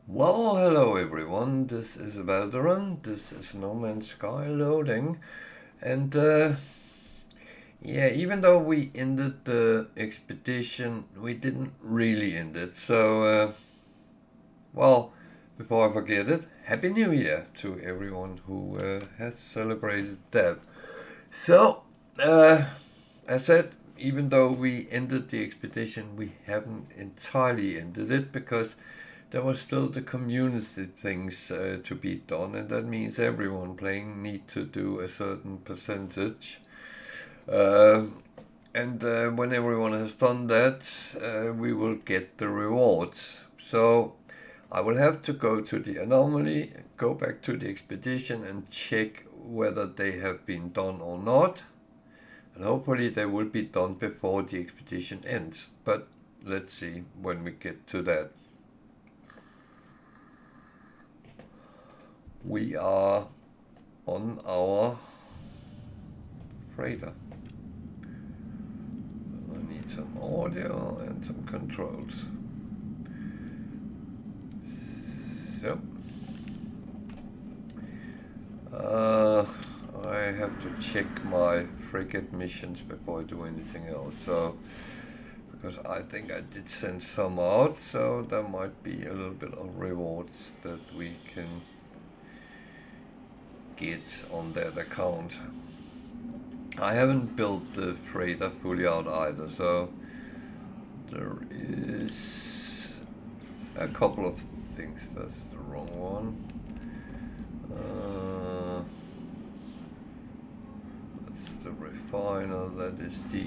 Well, hello everyone, this is Valderan, this is No Man's Sky loading, and yeah, even though we ended the expedition, we didn't really end it, so well, before I forget it, Happy New Year to everyone who has celebrated that. So, uh, as said, even though we ended the expedition, we haven't entirely ended it because there was still the community things to be done, and that means everyone playing need to do a certain percentage. Uh, and when everyone has done that, we will get the rewards. So I will have to go to the anomaly, go back to the expedition, and check whether they have been done or not. And hopefully they will be done before the expedition ends. But let's see when we get to that. We are on our freighter. I need some audio and some controls. So, uh, I have to check my frigate missions before I do anything else. So, because I think I did send some out, so there might be a little bit of rewards that we can get on that account. I haven't built the freighter fully out either, so there is a couple of things. That's the wrong one. That's the refiner. That is the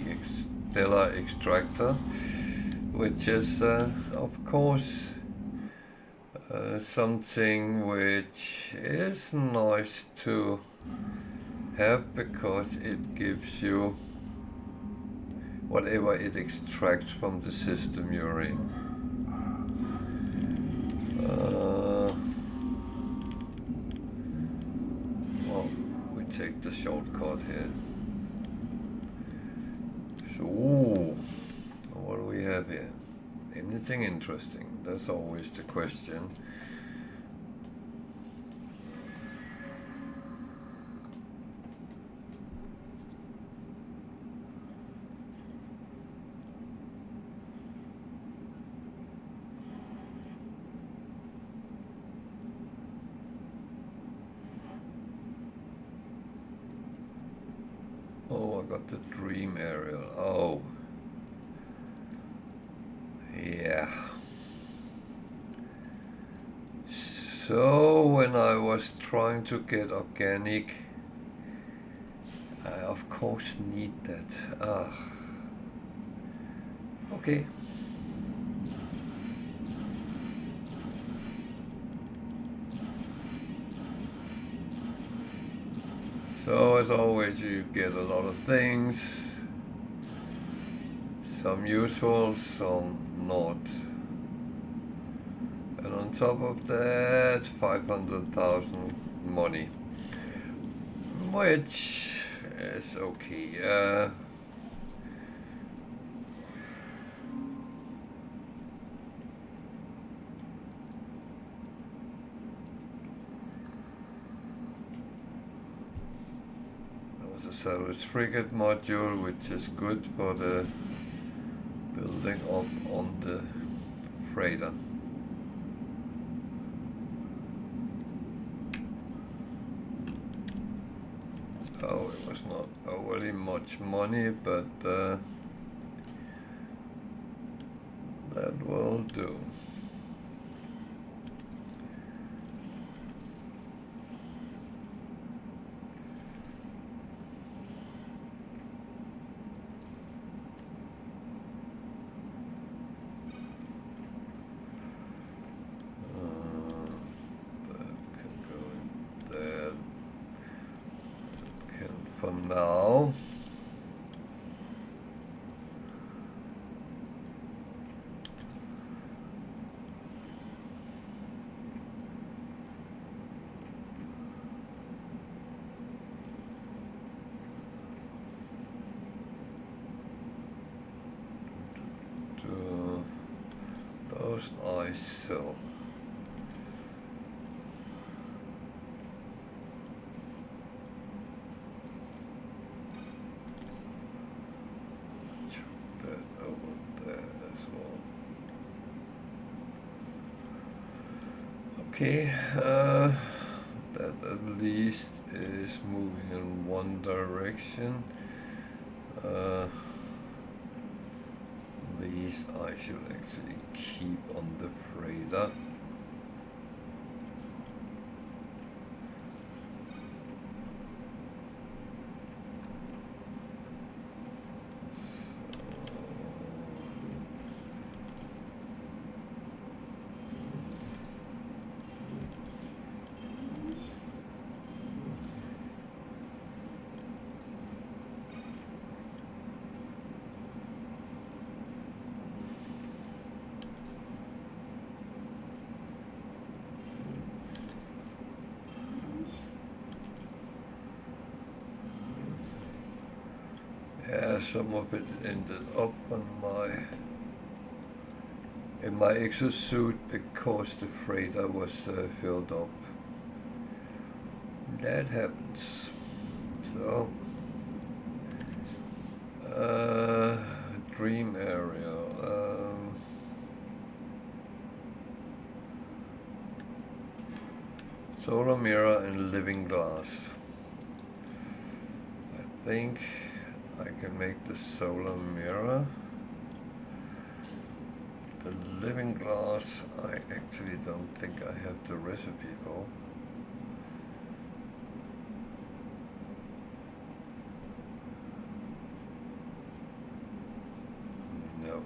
stellar extractor, which is, of course, something which is nice to have because it gives you whatever it extracts from the system you're in. Well, we take the shortcut here. So, what do we have here? Anything interesting? That's always the question. Oh, I got the dream aerial. Oh. Yeah. So when I was trying to get organic, I of course need that. Okay. So as always, you get a lot of things. Some useful, some not. And on top of that, 500,000 money, which is okay. There was a salvage frigate module, which is good for the building up on the freighter. Oh, it was not overly much money, but that will do. For now. Those I sell. Okay, that at least is moving in one direction. These I should actually keep on the freighter. Yeah, some of it ended up on in my exosuit because the freighter was filled up. That happens. So, dream area. Solar mirror and living glass. I think I can make the solar mirror. The living glass, I actually don't think I have the recipe for. No.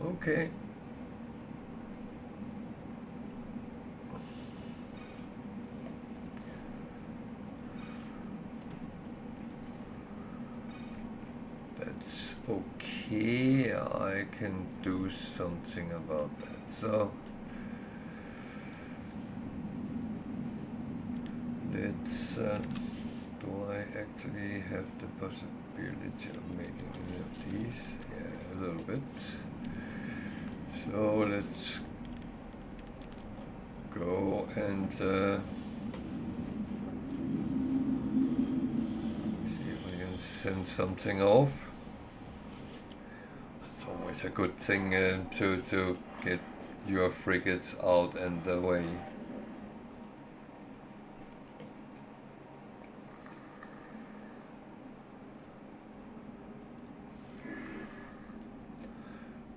Okay. That's okay. I can do something about that. So let's do I actually have the possibility of making any of these? Yeah, a little bit. So let's go and see if we can send something off. It's always a good thing to get your frigates out and away.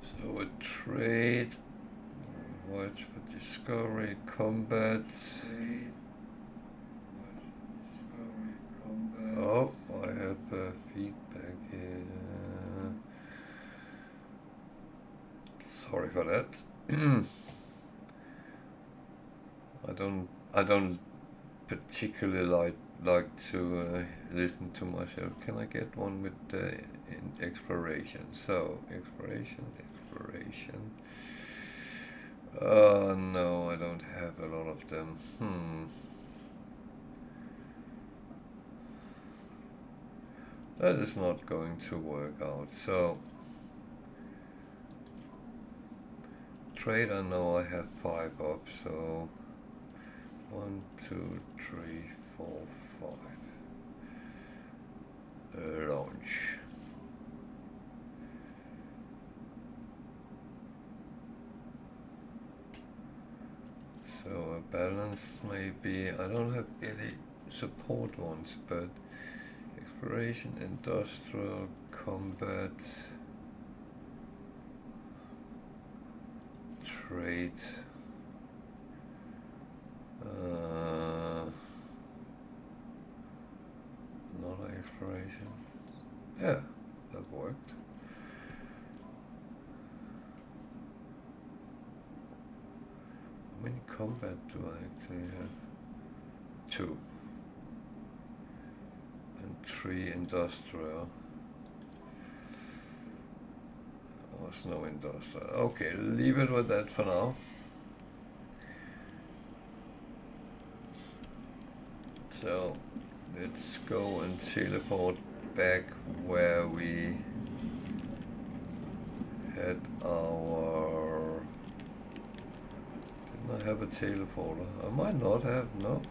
So a trade, watch for discovery, combat. Oh, I have feedback here. Sorry for that. I don't particularly like to listen to myself. Can I get one with in exploration? So exploration. No, I don't have a lot of them. That is not going to work out. So trade, I know I have 5 up, so 1, 2, 3, 4, 5. Launch. So a balance maybe. I don't have any support ones, but exploration, industrial, combat, trade. Not exploration. Yeah, that worked. How many combat do I actually have? 2. And 3 industrial. Oh, there's no industrial. Okay, leave it with that for now. So let's go and teleport back where we had our... Didn't I have a teleporter? I might not have, no.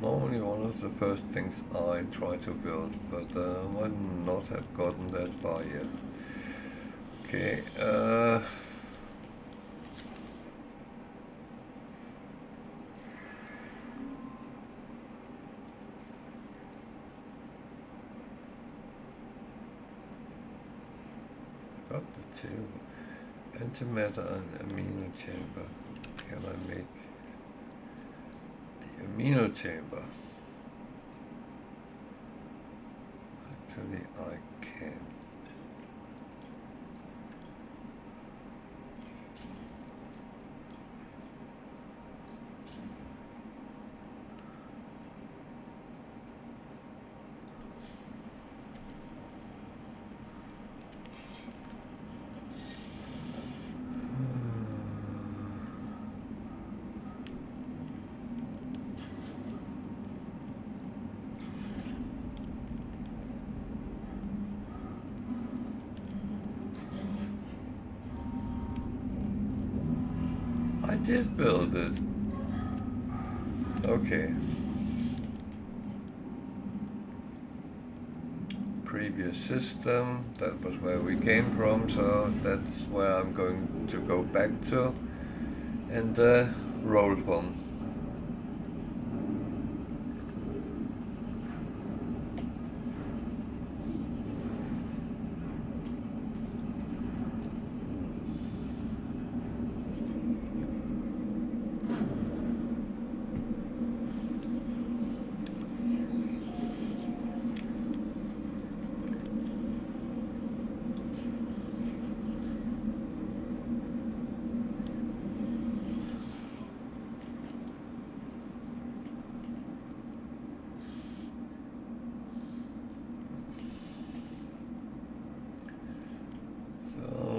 normally one of the first things I try to build, but I might not have gotten that far yet. Okay, got the two antimatter and amino chamber. Can I make the amino chamber? Actually, I can. I did build it. Okay. Previous system, that was where we came from, so that's where I'm going to go back to and roll from.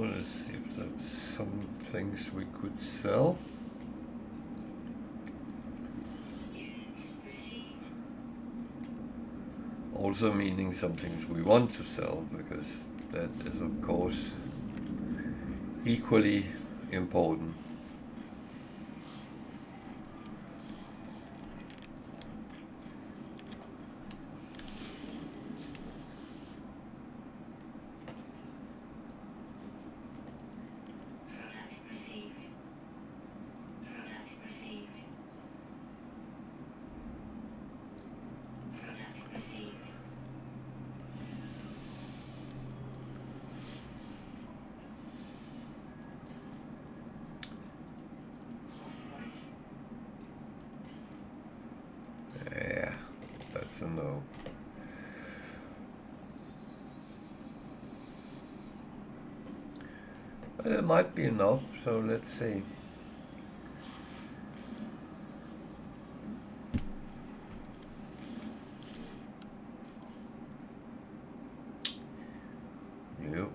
Let's see if there's some things we could sell. Also meaning some things we want to sell, because that is of course equally important. Yeah, that's a no. But it might be enough, so let's see. Yep.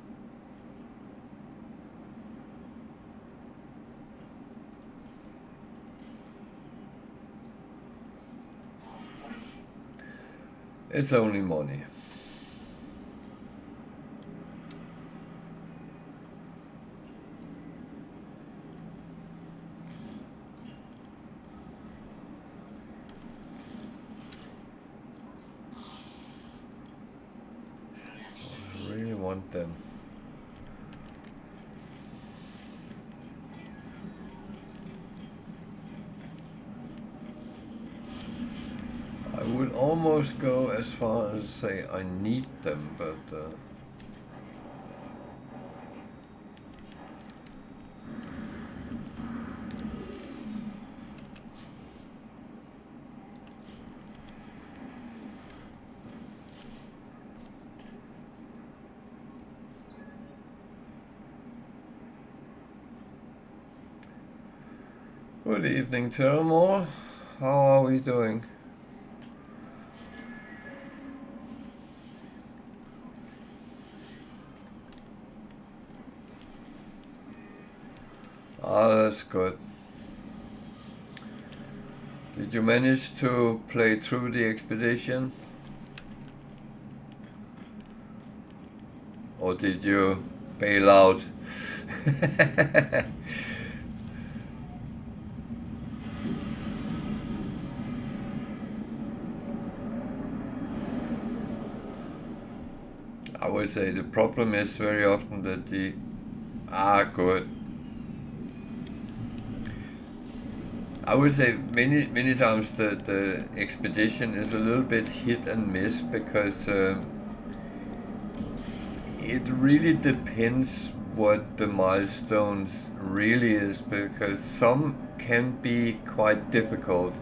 It's only money. I really want them. I would almost go as far as say I need them, but good evening, Terramore. How are we doing? Ah, that's good. Did you manage to play through the expedition? Or did you bail out? I would say the problem is very often that the good. I would say many times the expedition is a little bit hit and miss because it really depends what the milestones really is, because some can be quite difficult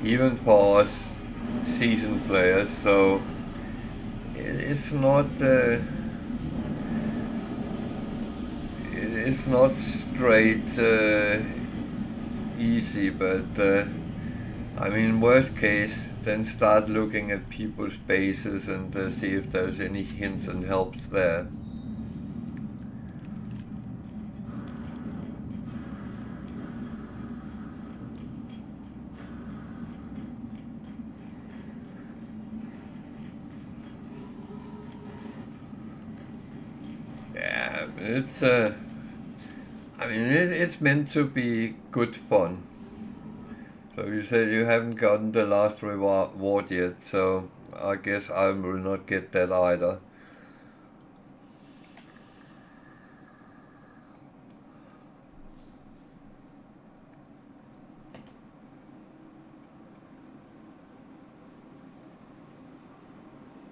even for us seasoned players, so it's not it's not straight easy, but I mean, worst case, then start looking at people's bases and see if there's any hints and helps there. Yeah, it's I mean, it's meant to be good fun. So you said you haven't gotten the last reward yet, so I guess I will not get that either.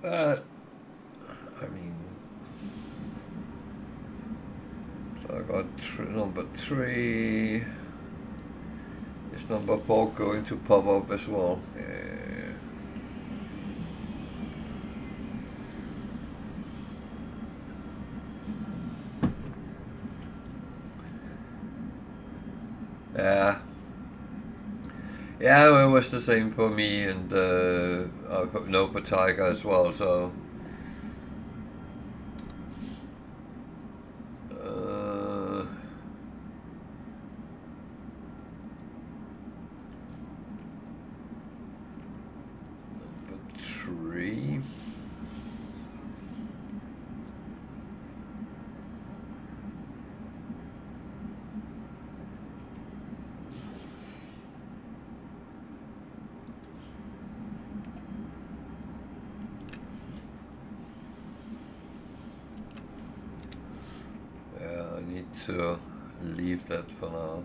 But, I mean, so I got number 3. Is number 4 going to pop up as well? Yeah. Yeah, it was the same for me, and no for Tiger as well, so... number 3... I need to leave that for now.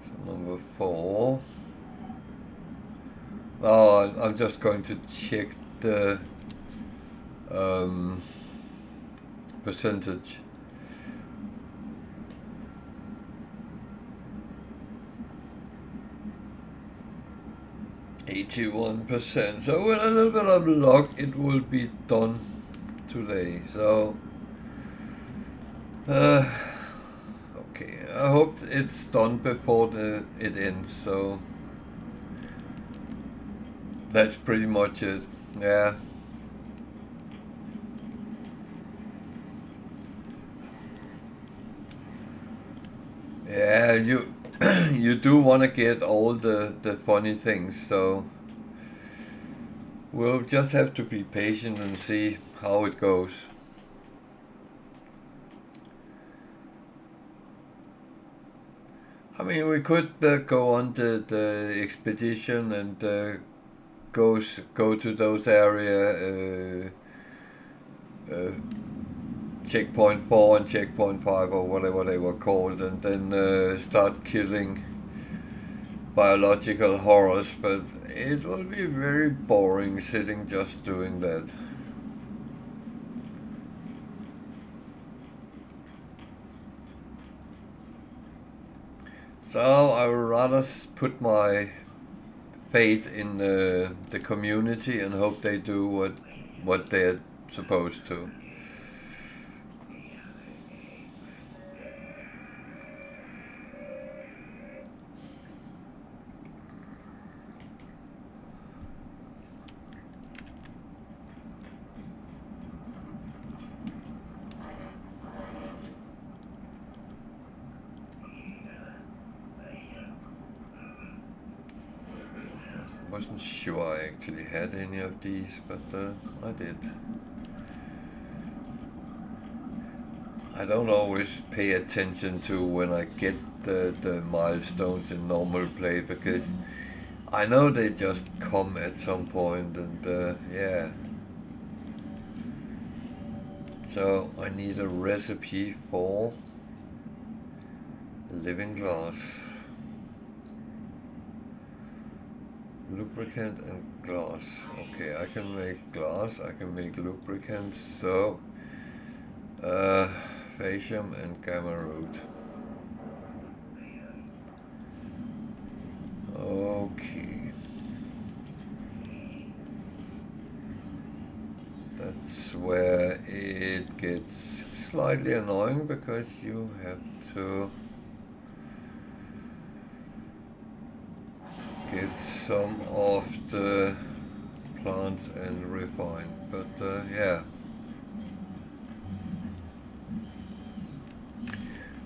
So number 4. Oh, I'm just going to check the percentage. %. So with a little bit of luck, it will be done today. So. Okay, I hope it's done before it ends, so that's pretty much it. Yeah. Yeah, you you do want to get all the funny things, so we'll just have to be patient and see how it goes. I mean, we could go on the expedition and go to those area, checkpoint 4 and checkpoint 5 or whatever they were called, and then start killing biological horrors, but it will be very boring sitting just doing that. So I would rather put my faith in the community and hope they do what they're supposed to. Wasn't sure I actually had any of these, but I did. I don't always pay attention to when I get the milestones in normal play, because I know they just come at some point, and yeah. So I need a recipe for living glass. Lubricant and glass. Okay, I can make glass, I can make lubricant, so Phacium and gamma root. Okay. That's where it gets slightly annoying, because you have to get some of the plants and refine, but yeah,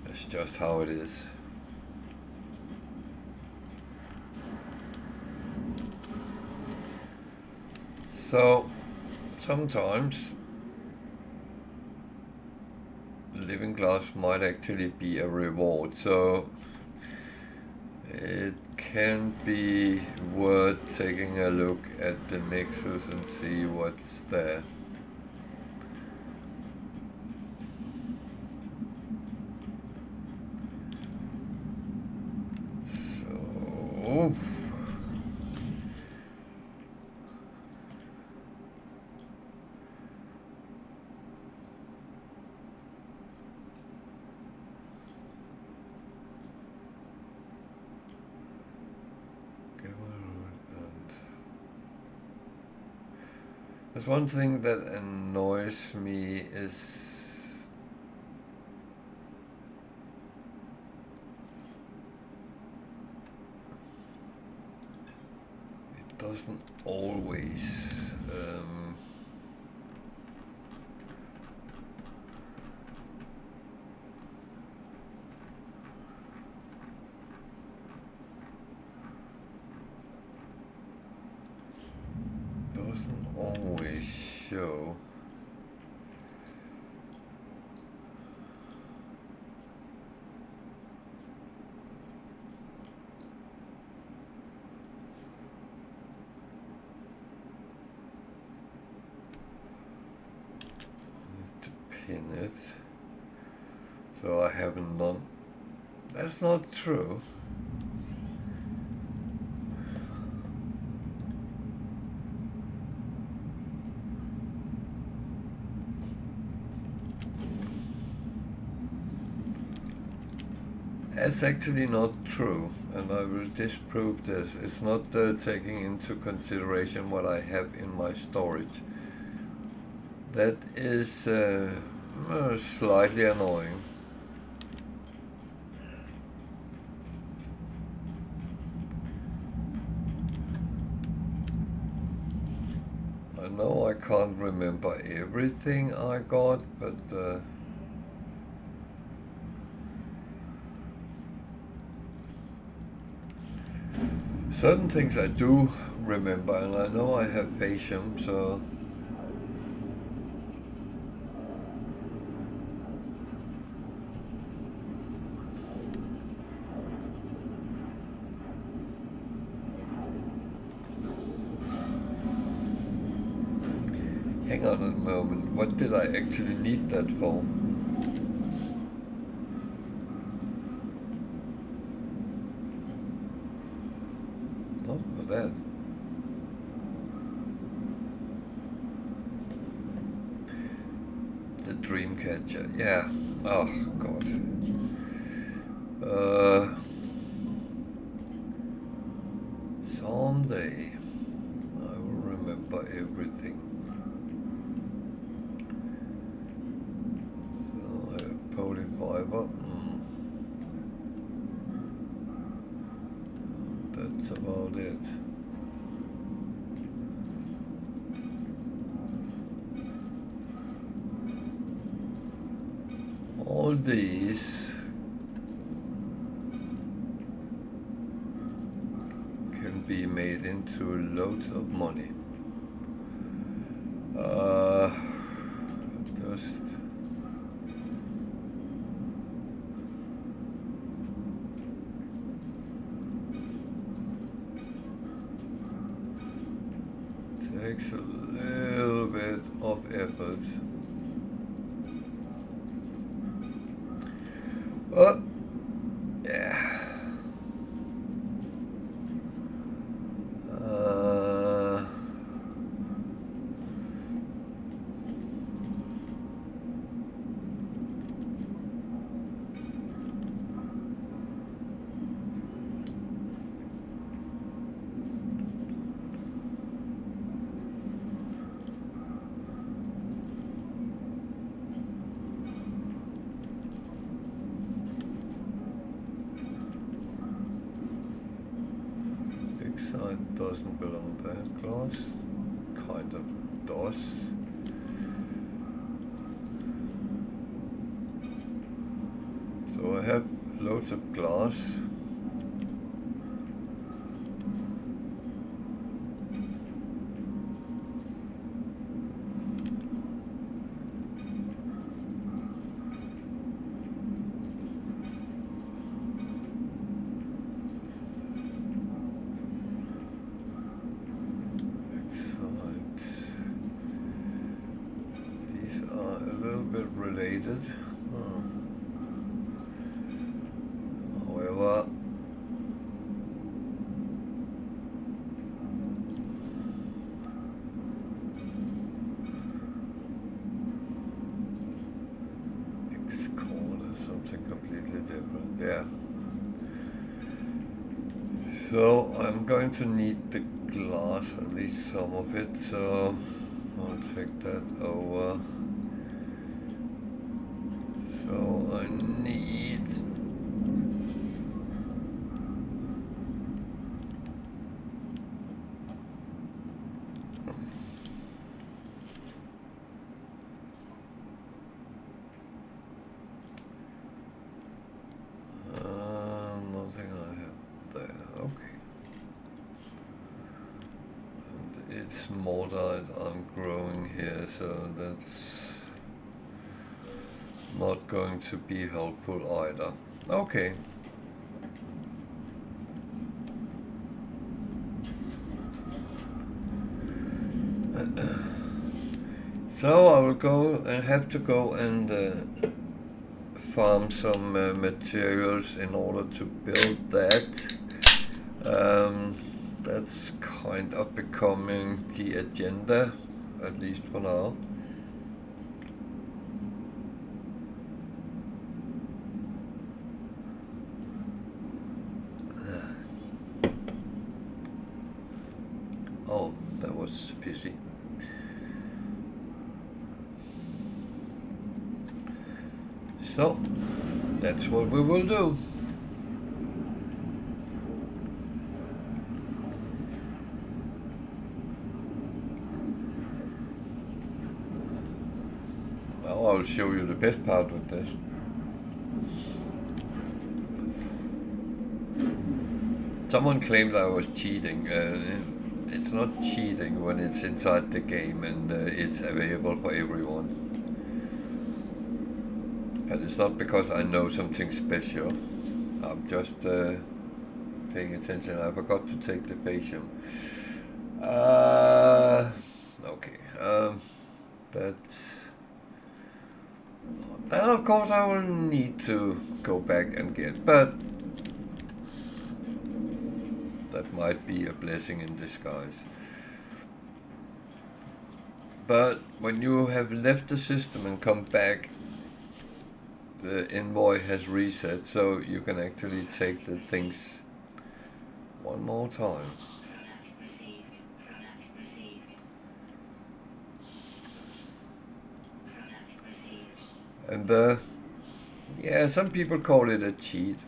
that's just how it is. So sometimes living glass might actually be a reward, so it can be worth taking a look at the Nexus and see what's there. So there's one thing that annoys me is it doesn't always show. Need to pin it. So I have none. That's not true. That's actually not true, and I will disprove this. It's not taking into consideration what I have in my storage. That is slightly annoying. I know I can't remember everything I got, but certain things I do remember, and I know I have Phacium, so hang on a moment, what did I actually need that for? Not for that. The Dreamcatcher, yeah. Oh god. Someday I will remember everything. So I have polyfiber. That's about it. All these can be made into loads of money. Just takes a little bit of effort. Oh, yeah. Uh, 'X side doesn't belong there. Glass kind of does. So I have loads of glass. These are a little bit related. However, X chord is something completely different. Yeah. So I'm going to need the glass, at least some of it, so I'll take that over. So I need nothing I have there. Okay. And it's mortite I'm growing here, so that's not going to be helpful either. Okay. So I will go and have to go and farm some materials in order to build that. That's kind of becoming the agenda, at least for now. Oh, that was busy. So, that's what we will do. Well, I'll show you the best part with this. Someone claimed I was cheating. It's not cheating when it's inside the game and it's available for everyone. And it's not because I know something special. I'm just paying attention. I forgot to take the facium. Okay. Then of course I will need to go back and get, but that might be a blessing in disguise. But when you have left the system and come back, the envoy has reset, so you can actually take the things one more time. And yeah, some people call it a cheat.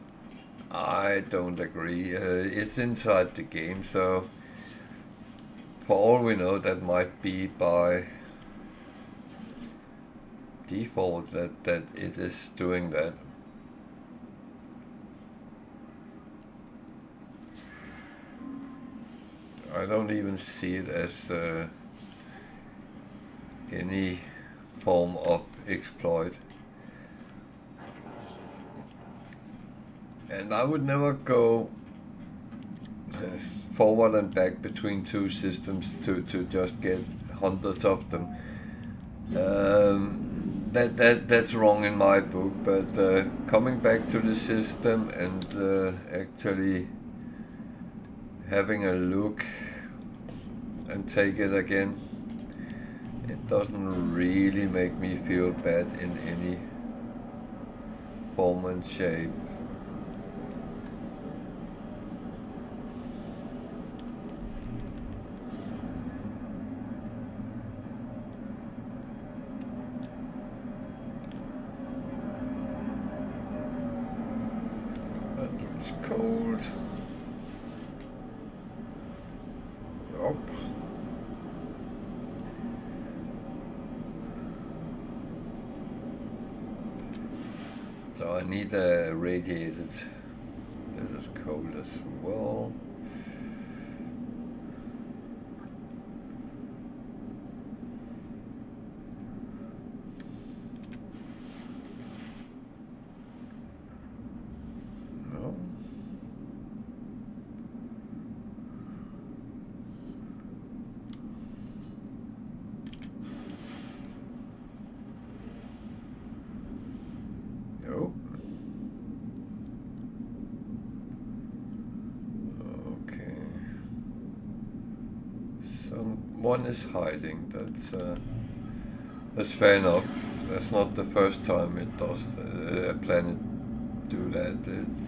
I don't agree. It's inside the game, so for all we know, that might be by default that it is doing that. I don't even see it as any form of exploit. And I would never go forward and back between two systems to just get hundreds of them. that's wrong in my book. But coming back to the system and actually having a look and take it again, it doesn't really make me feel bad in any form and shape. It's cold. Yup. So I need a radiated. This is cold as well. No. Nope. Okay. Someone is hiding. That's fair enough. That's not the first time it does. A planet do that.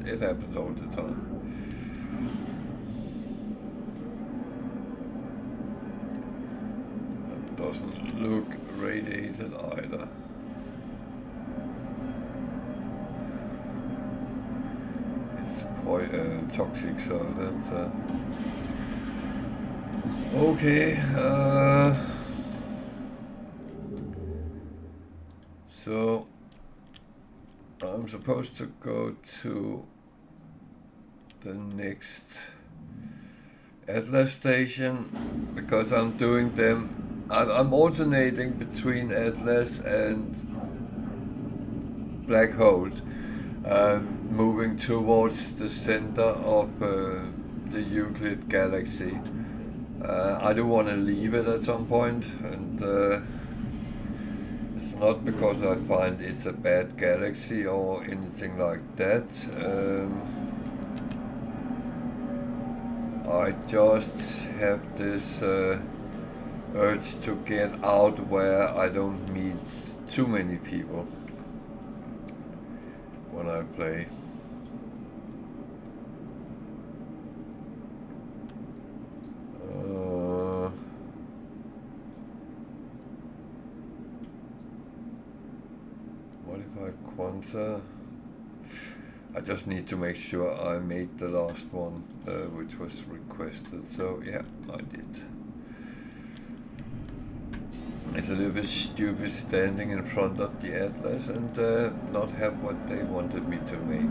It happens all the time. That doesn't look radiated either. Toxic, so that's okay. So I'm supposed to go to the next Atlas station because I'm doing them. I'm alternating between Atlas and black holes. Moving towards the center of the Euclid galaxy. I do want to leave it at some point, and it's not because I find it's a bad galaxy or anything like that. I just have this urge to get out where I don't meet too many people when I play. Modified Quanta. I just need to make sure I made the last one, which was requested. So yeah, I did. It's a little bit stupid standing in front of the Atlas and not have what they wanted me to make.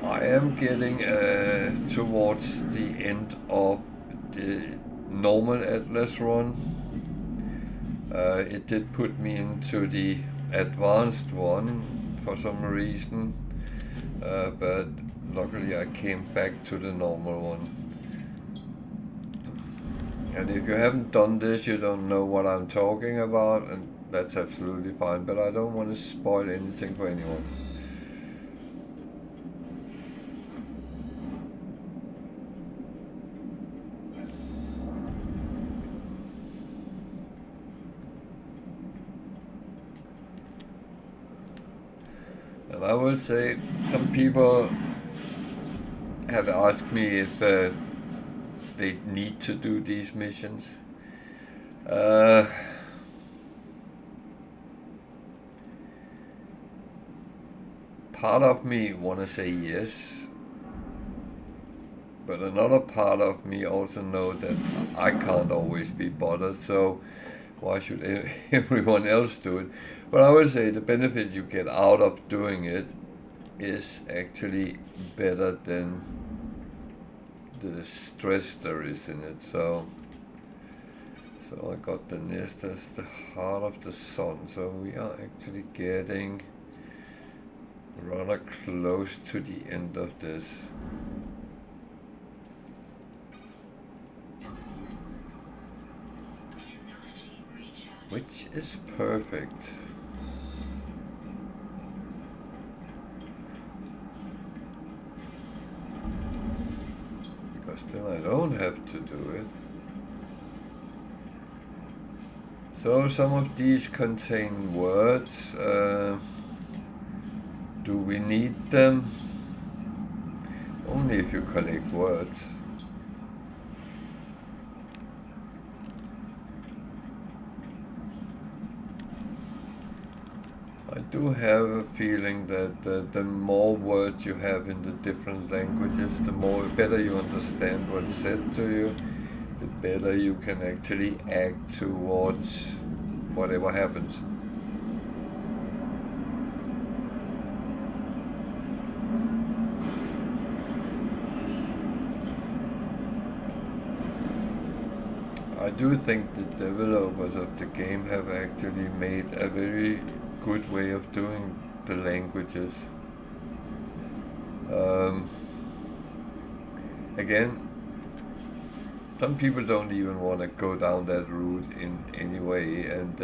I am getting towards the end of the normal Atlas run. It did put me into the advanced one for some reason, but luckily I came back to the normal one. And if you haven't done this, you don't know what I'm talking about, and that's absolutely fine, but I don't want to spoil anything for anyone. And I will say, some people have asked me if they need to do these missions. Part of me want to say yes, but another part of me also know that I can't always be bothered, so why should everyone else do it? But I would say the benefit you get out of doing it is actually better than the stress there is in it. So I got the nest as the heart of the sun, so we are actually getting rather close to the end of this. which is perfect. Because then I don't have to do it. So some of these contain words. Do we need them? Only if you collect words. I do have a feeling that the more words you have in the different languages, the better you understand what's said to you, the better you can actually act towards whatever happens. I do think the developers of the game have actually made a very good way of doing the languages. Again, some people don't even want to go down that route in any way, and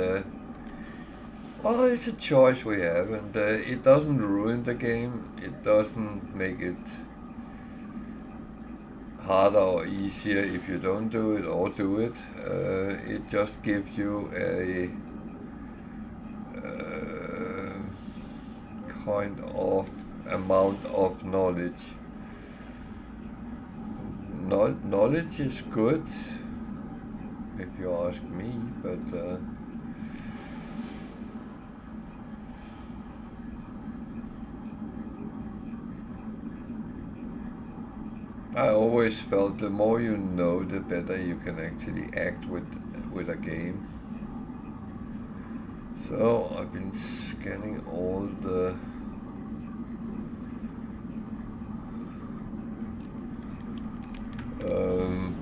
well, it's a choice we have, and it doesn't ruin the game. It doesn't make it harder or easier if you don't do it or do it. It just gives you a kind of amount of knowledge. Knowledge is good, if you ask me, but I always felt the more you know, the better you can actually act with a game. So I've been scanning all the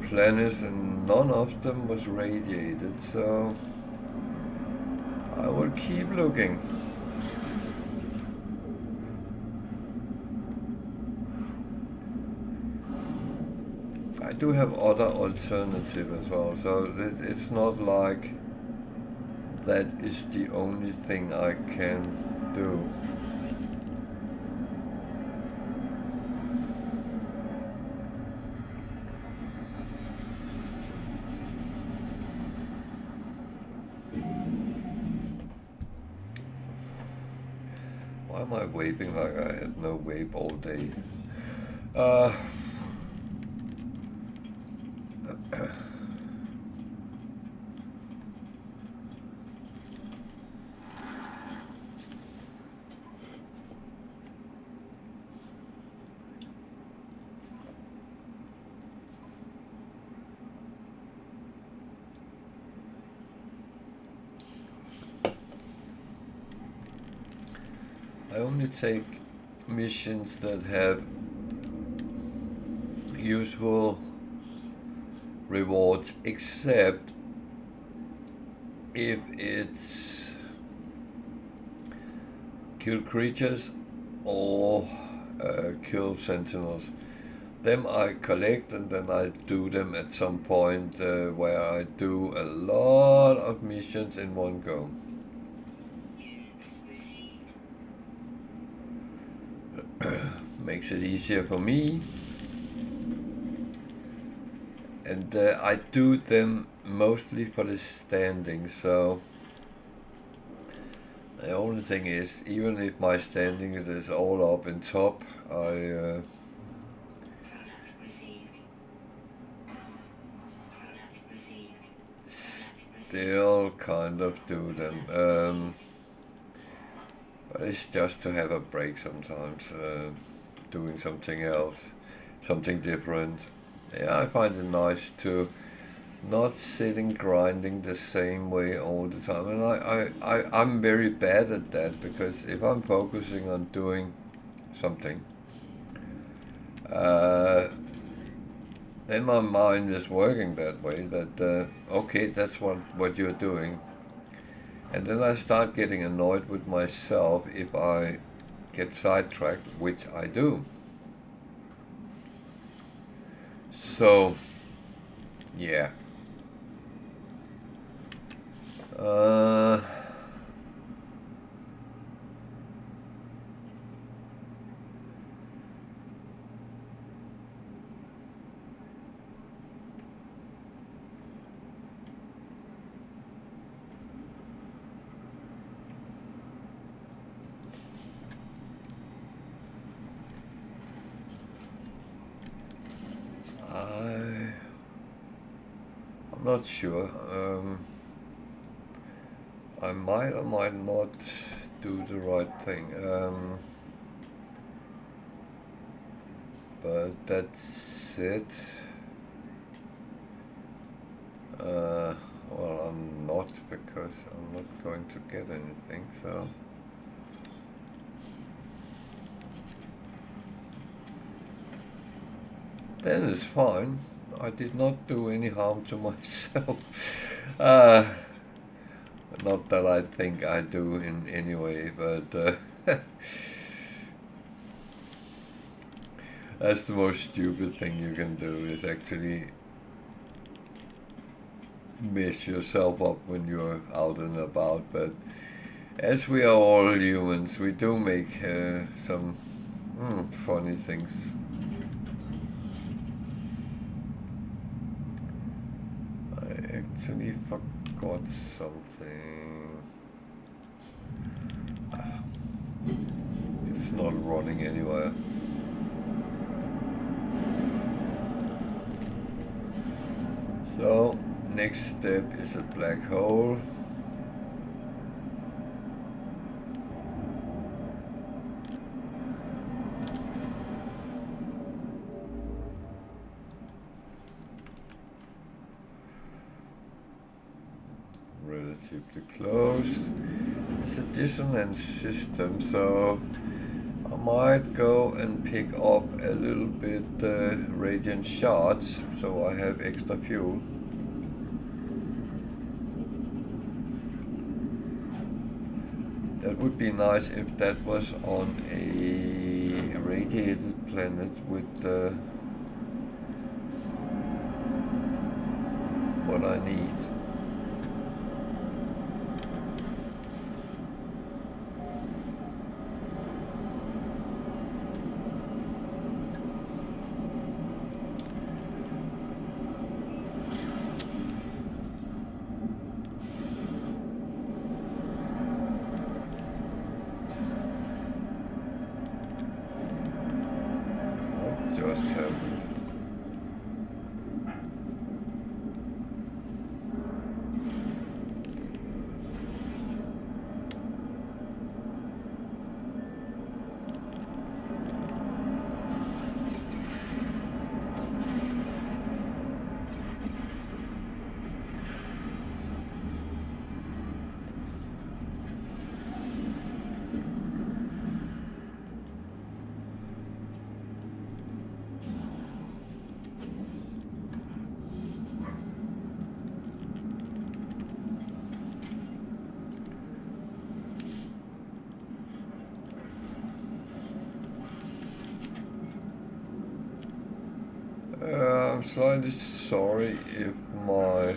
planets, and none of them was radiated, so I will keep looking. I do have other alternatives as well, so it's not like that is the only thing I can do. Why am I waving like I had no wave all day? I only take missions that have useful rewards, except if it's kill creatures or kill sentinels. Them I collect, and then I do them at some point where I do a lot of missions in one go. Makes it easier for me, and I do them mostly for the standing. So the only thing is, even if my standings is all up in top, I still kind of do them. But it's just to have a break sometimes, doing something else, something different. Yeah, I find it nice to not sitting grinding the same way all the time, and I'm very bad at that, because if I'm focusing on doing something, then my mind is working that way, that okay, that's what you're doing, and then I start getting annoyed with myself if I get sidetracked, which I do. So yeah, Uh, I'm not sure. I might or might not do the right thing. But that's it. Well, I'm not, because I'm not going to get anything, so. Then it's fine. I did not do any harm to myself. Not that I think I do in any way, but that's the most stupid thing you can do, is actually mess yourself up when you're out and about. But as we are all humans, we do make some funny things. I actually forgot something. It's not running anywhere. So, next step is a black hole. Relatively close. It's a dissonance system, so I might go and pick up a little bit radiant shards, so I have extra fuel. That would be nice if that was on a radiated planet with what I need. Just happened. I'm slightly sorry if my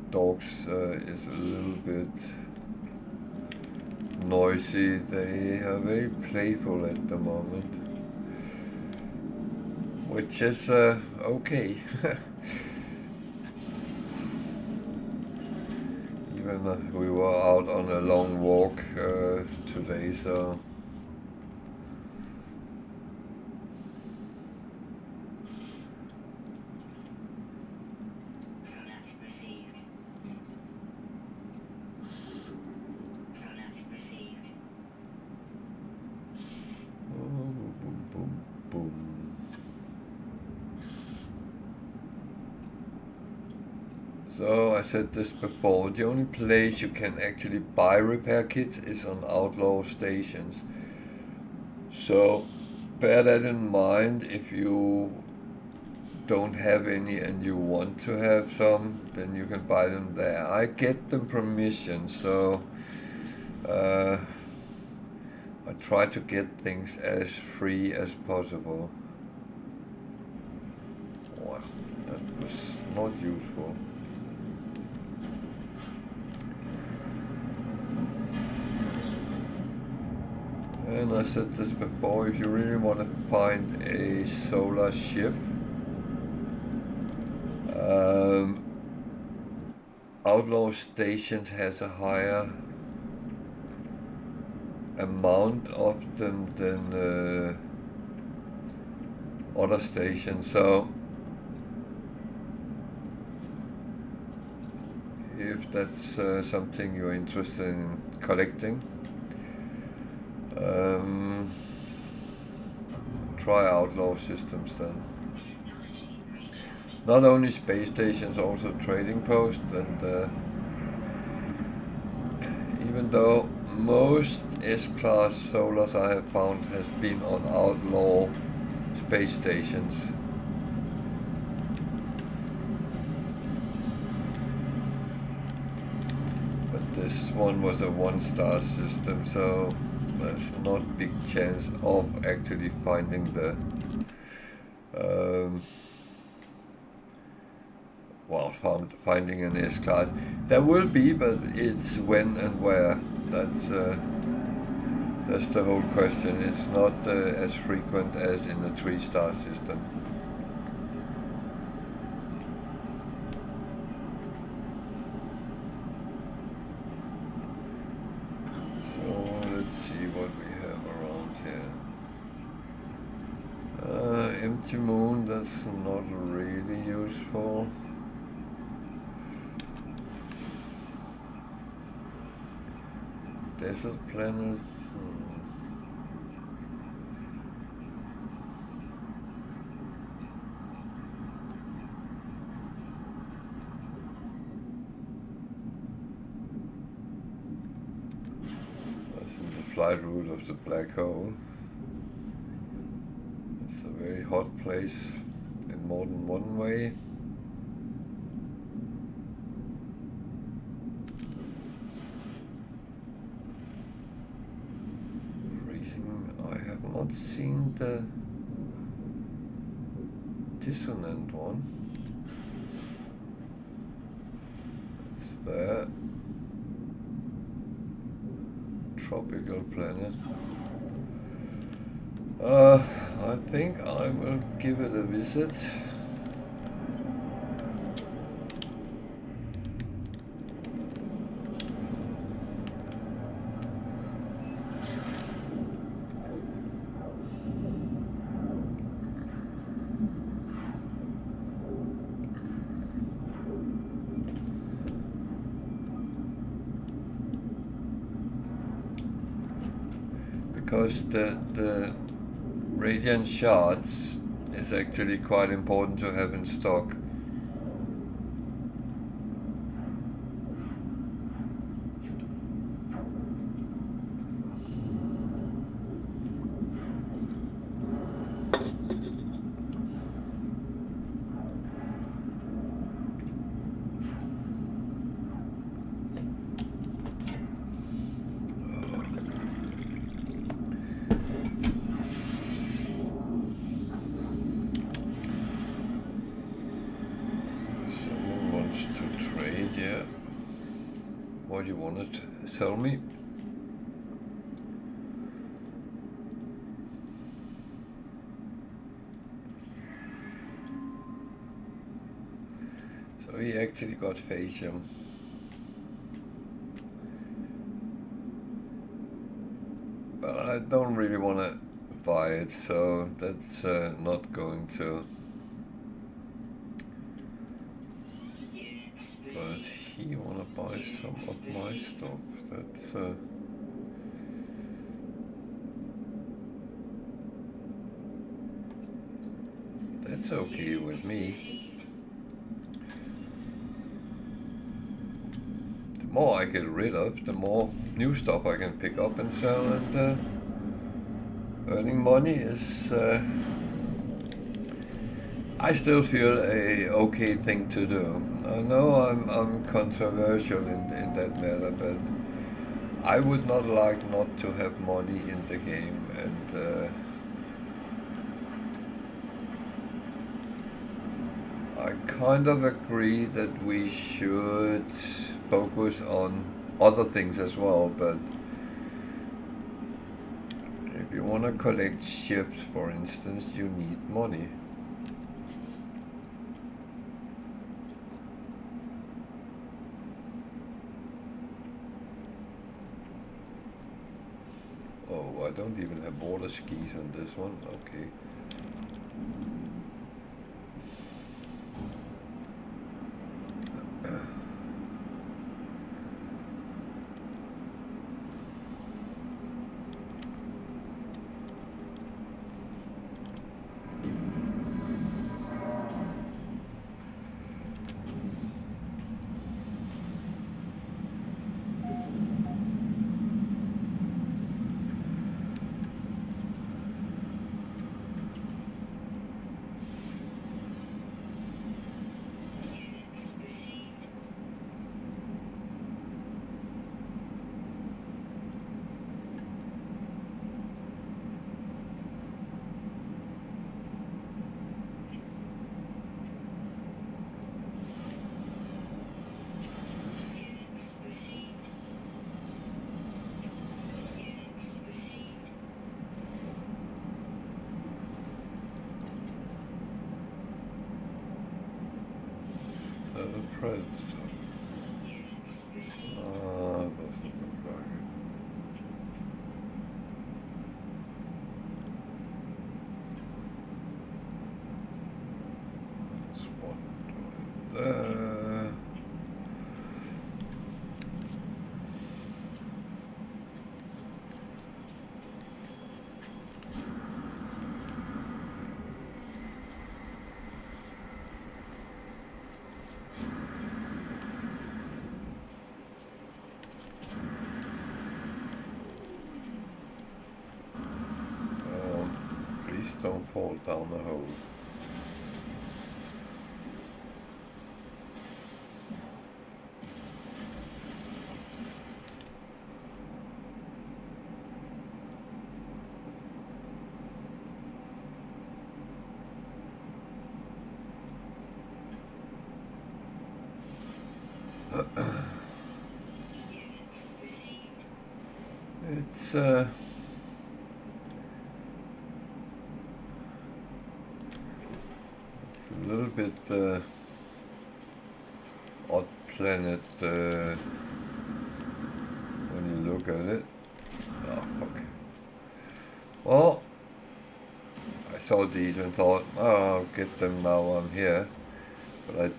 dogs is a little bit noisy. They are very playful at the moment, which is okay. Even we were out on a long walk today, so. So I said this before, the only place you can actually buy repair kits is on outlaw stations. So bear that in mind. If you don't have any and you want to have some, then you can buy them there. I get them permission, so I try to get things as free as possible. Wow, that was not useful. and I said this before, if you really want to find a solar ship, Outlaw Stations has a higher amount of them than other stations. So if that's something you're interested in collecting, try Outlaw Systems then. Not only space stations, also trading posts, and even though most S-class solars I have found has been on Outlaw space stations. But this one was a one-star system, so there's not big chance of actually finding the finding an S-class. There will be, but it's when and where. That's the whole question. It's not as frequent as in the 3-star system. So let's see what we have around here. Empty moon, that's not really useful. Desert planet. That's in the flight route of the black hole. It's a very hot place in more than one way. I have not seen the dissonant one. It's there. Tropical planet. I think I will give it a visit. Because the radiant shards is actually quite important to have in stock. What do you want to sell me? So he actually got Phasium. But I don't really want to buy it, so that's not going to. But he want to buy some of my stuff. That's okay with me. The more I get rid of, the more new stuff I can pick up and sell, and earning money is, I still feel a okay thing to do. I know I'm controversial in that matter, but I would not like not to have money in the game, and I kind of agree that we should focus on other things as well, but want to collect ships, for instance, you need money. Oh, I don't even have water skis on this one. Okay. Doesn't look like it. There's one doing there. Don't fall down the hole. It's a little bit odd planet when you look at it. Oh fuck. Well, I saw these and thought, oh, I'll get them now I'm here, but I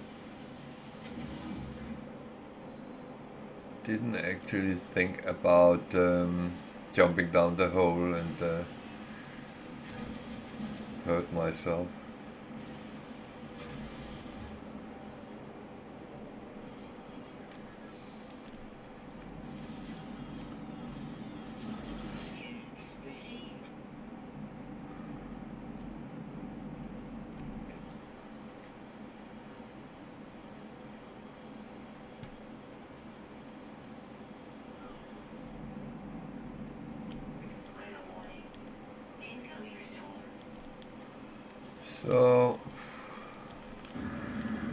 didn't actually think about jumping down the hole and hurt myself. So,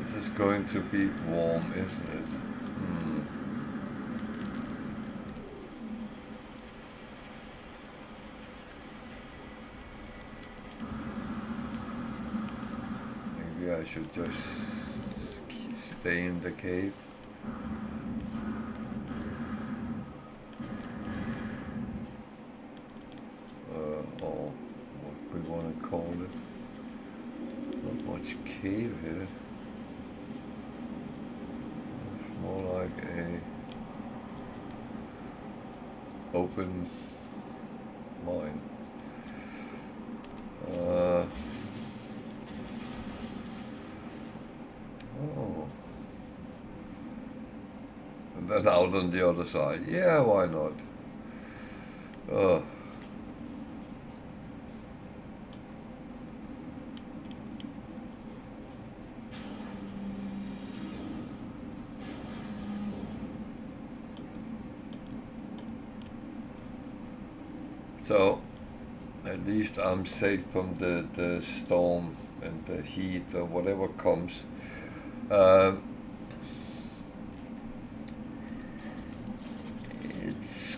this is going to be warm, isn't it? Maybe I should just stay in the cave. Or what we want to call it. Not much cave here. It's more like a open mine. Oh. And then out on the other side. Yeah, why not? So, at least I'm safe from the storm and the heat or whatever comes. It's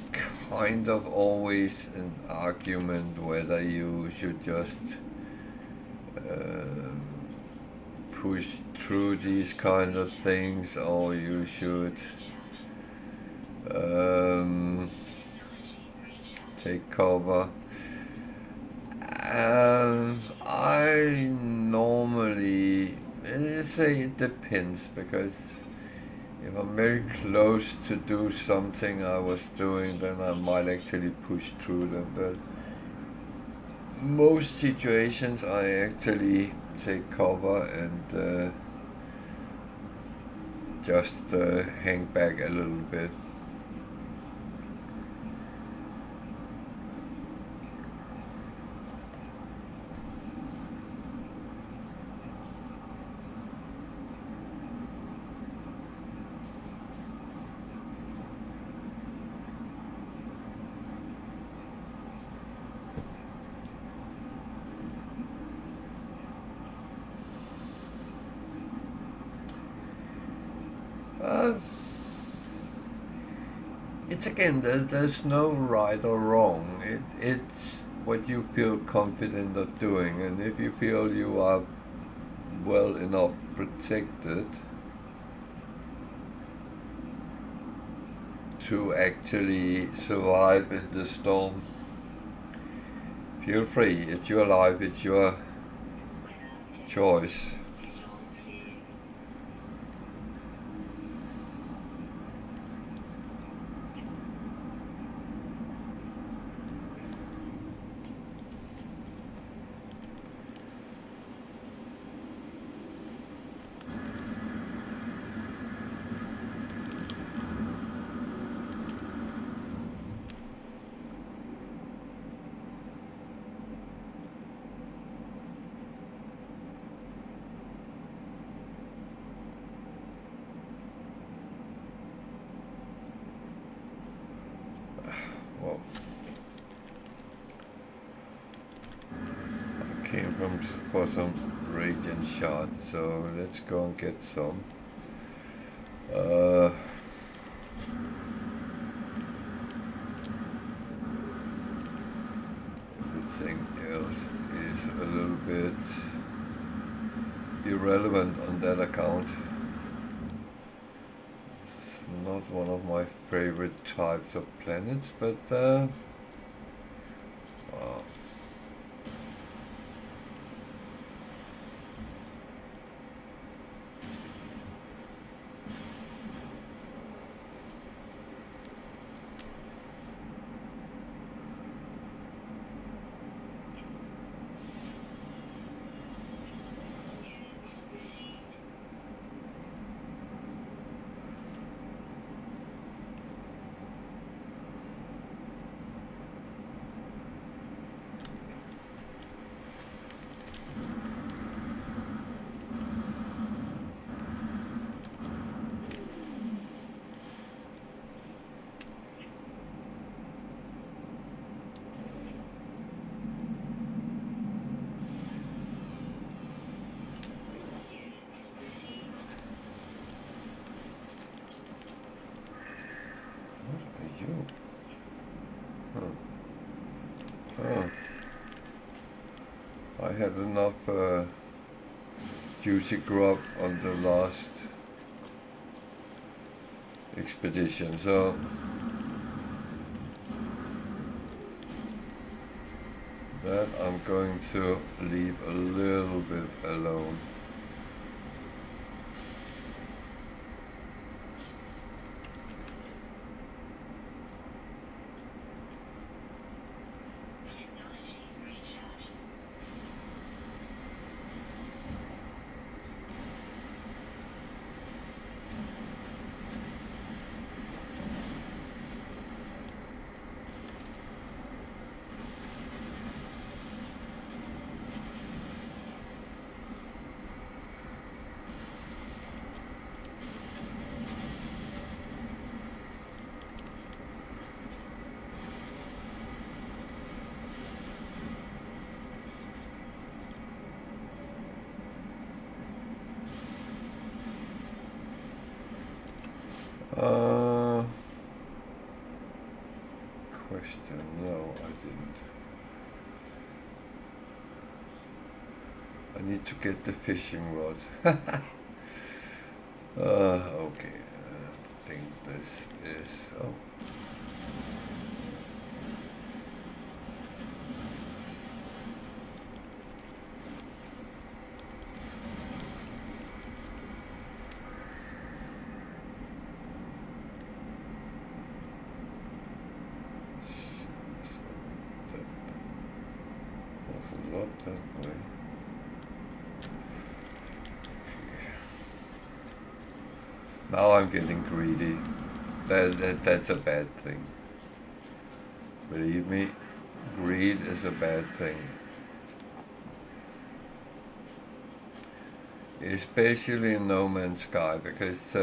kind of always an argument whether you should just push through these kind of things or you should take cover. I normally say it depends, because if I'm very close to do something I was doing, then I might actually push through them. But most situations I actually take cover and just hang back a little bit. It's again, there's no right or wrong. It's what you feel confident of doing, and if you feel you are well enough protected to actually survive in the storm, feel free. It's your life, it's your choice. Well, I came for some radiant shots, so let's go and get some. Everything else is a little bit irrelevant on that account. It's not one of my favorite types of planets, but I had enough juicy grub on the last expedition, so that I'm going to leave a little bit alone. didn't. I need to get the fishing rod. Okay, I think this is... Oh. There's a lot that way. Now I'm getting greedy. That's a bad thing. Believe me, greed is a bad thing. Especially in No Man's Sky, because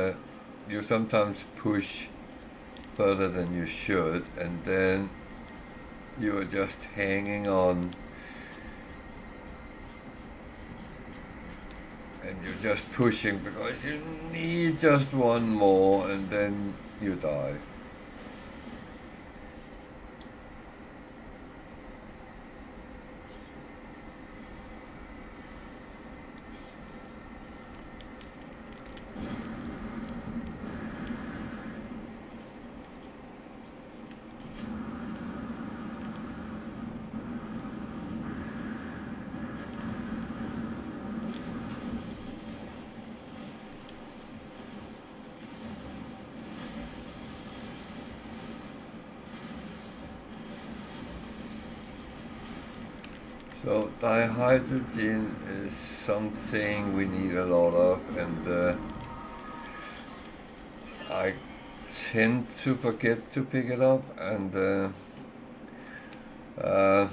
you sometimes push further than you should, and then you are just hanging on, and you're just pushing because you need just one more, and then you die. So dihydrogen is something we need a lot of, and I tend to forget to pick it up, and it's a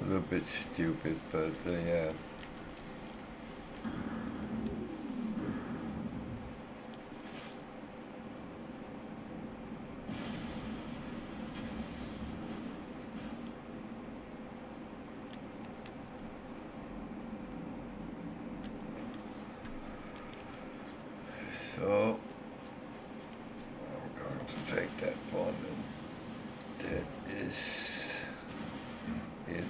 little bit stupid, but yeah. So I'm going to take that one, and that is it.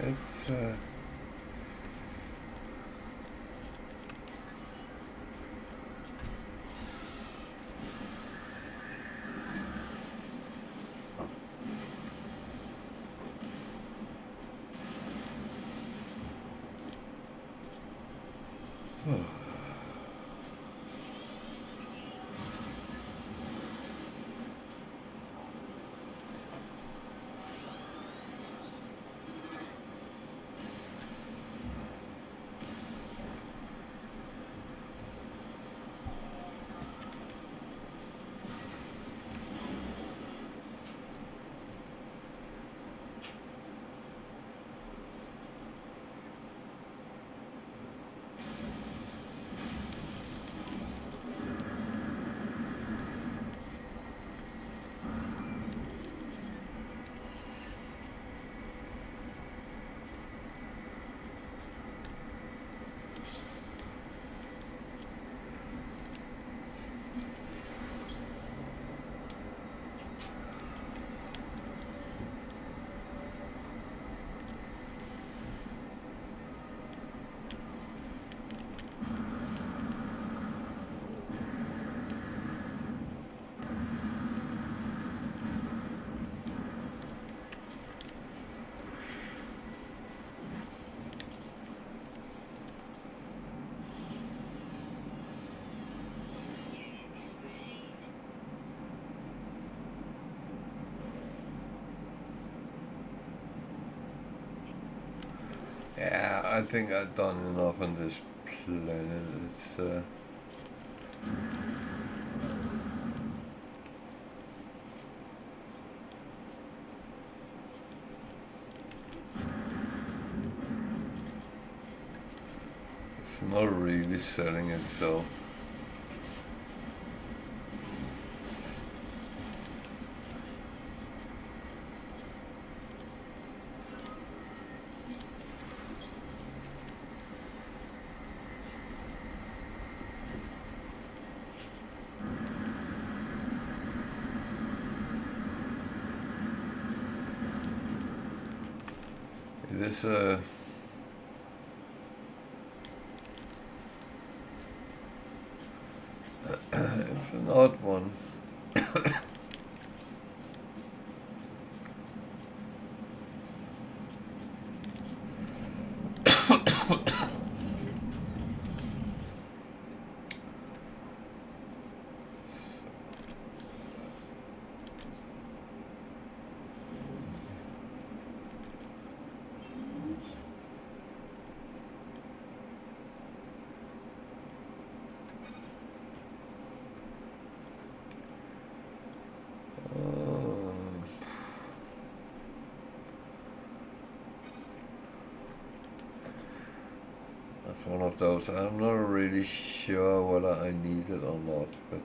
It's Yeah, I think I've done enough on this planet. It's not really selling itself. It is it's an odd one. That's one of those. I'm not really sure whether I need it or not, but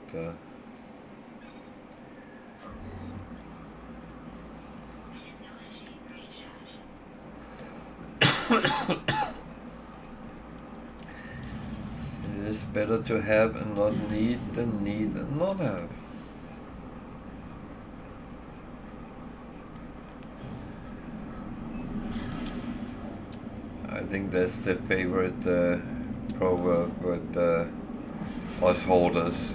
it is better to have and not need than need and not have. I think that's the favorite proverb with us hoarders.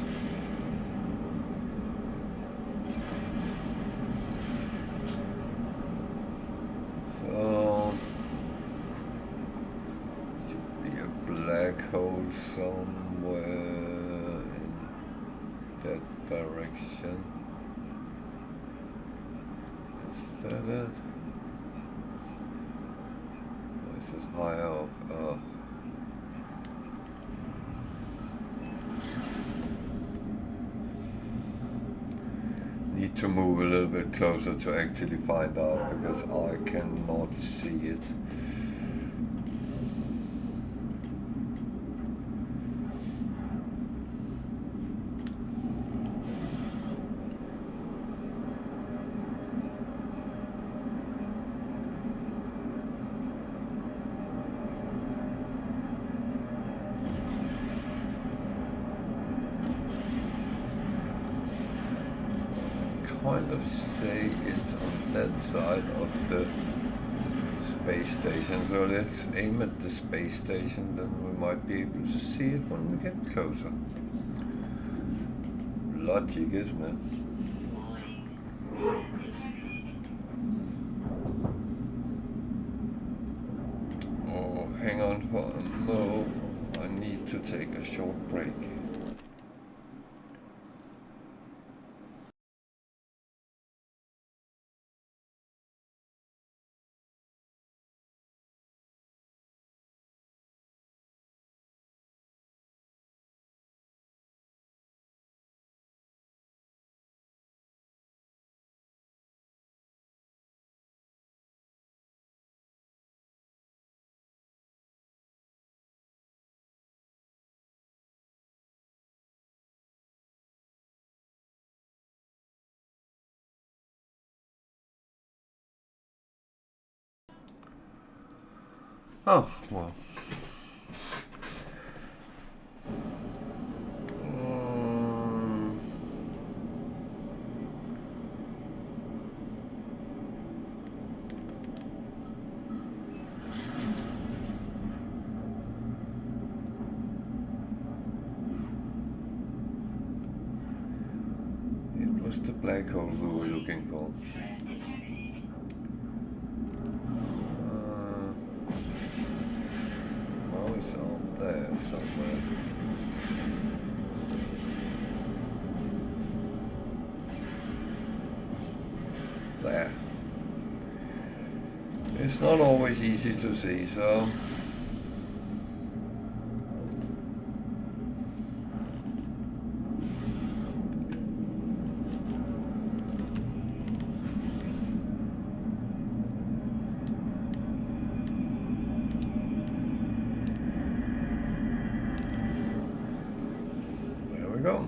So should be a black hole somewhere in that direction. Is that it? This is higher off. Need to move a little bit closer to actually find out because I cannot see it. Kind of say it's on that side of the space station, so let's aim at the space station, then we might be able to see it when we get closer. Logic, isn't it? Oh, hang on for a mo. I need to take a short break. Oh, well. It was the black hole we were looking for. Oh, it's out there somewhere. There. It's not always easy to see, so there we go.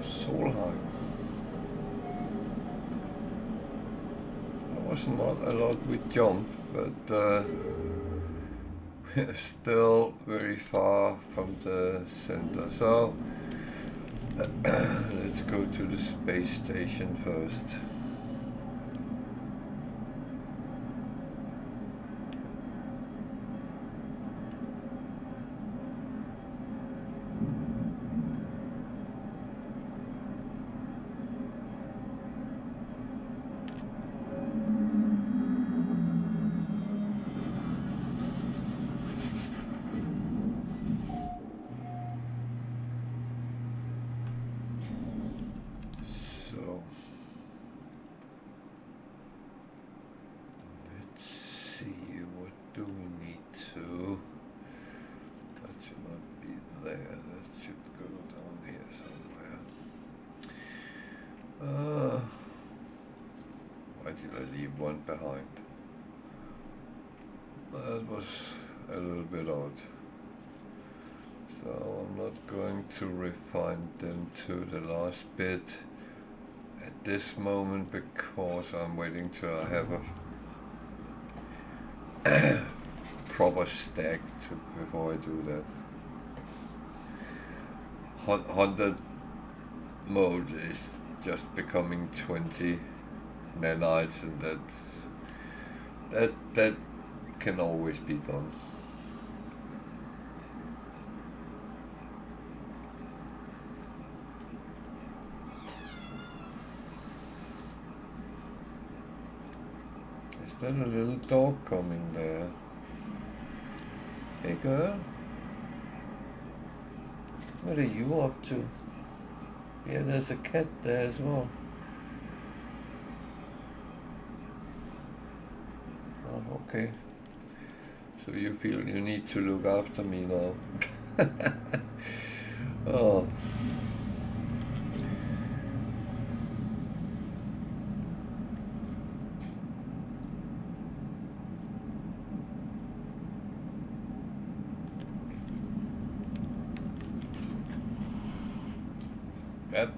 Solheim. That was not a lot we jumped, but we're still very far from the center. So let's go to the space station first. Why did I leave one behind? That was a little bit odd. So I'm not going to refine them to the last bit at this moment because I'm waiting till I have a proper stack before I do that. Haunted mode is just becoming 20 nanites, and that can always be done. Is that a little dog coming there? Hey girl, what are you up to? Yeah, there's a cat there as well. Oh, okay. So you feel you need to look after me now. Oh.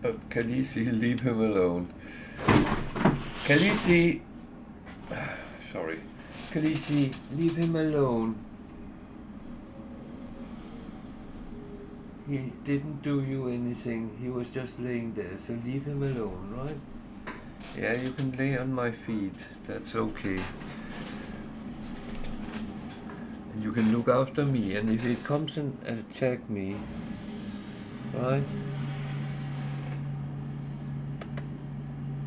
But Khaleesi, leave him alone. Khaleesi, sorry. Khaleesi, leave him alone. He didn't do you anything. He was just laying there, so leave him alone, right? Yeah, you can lay on my feet. That's okay. And you can look after me, and if it comes and attack me, right?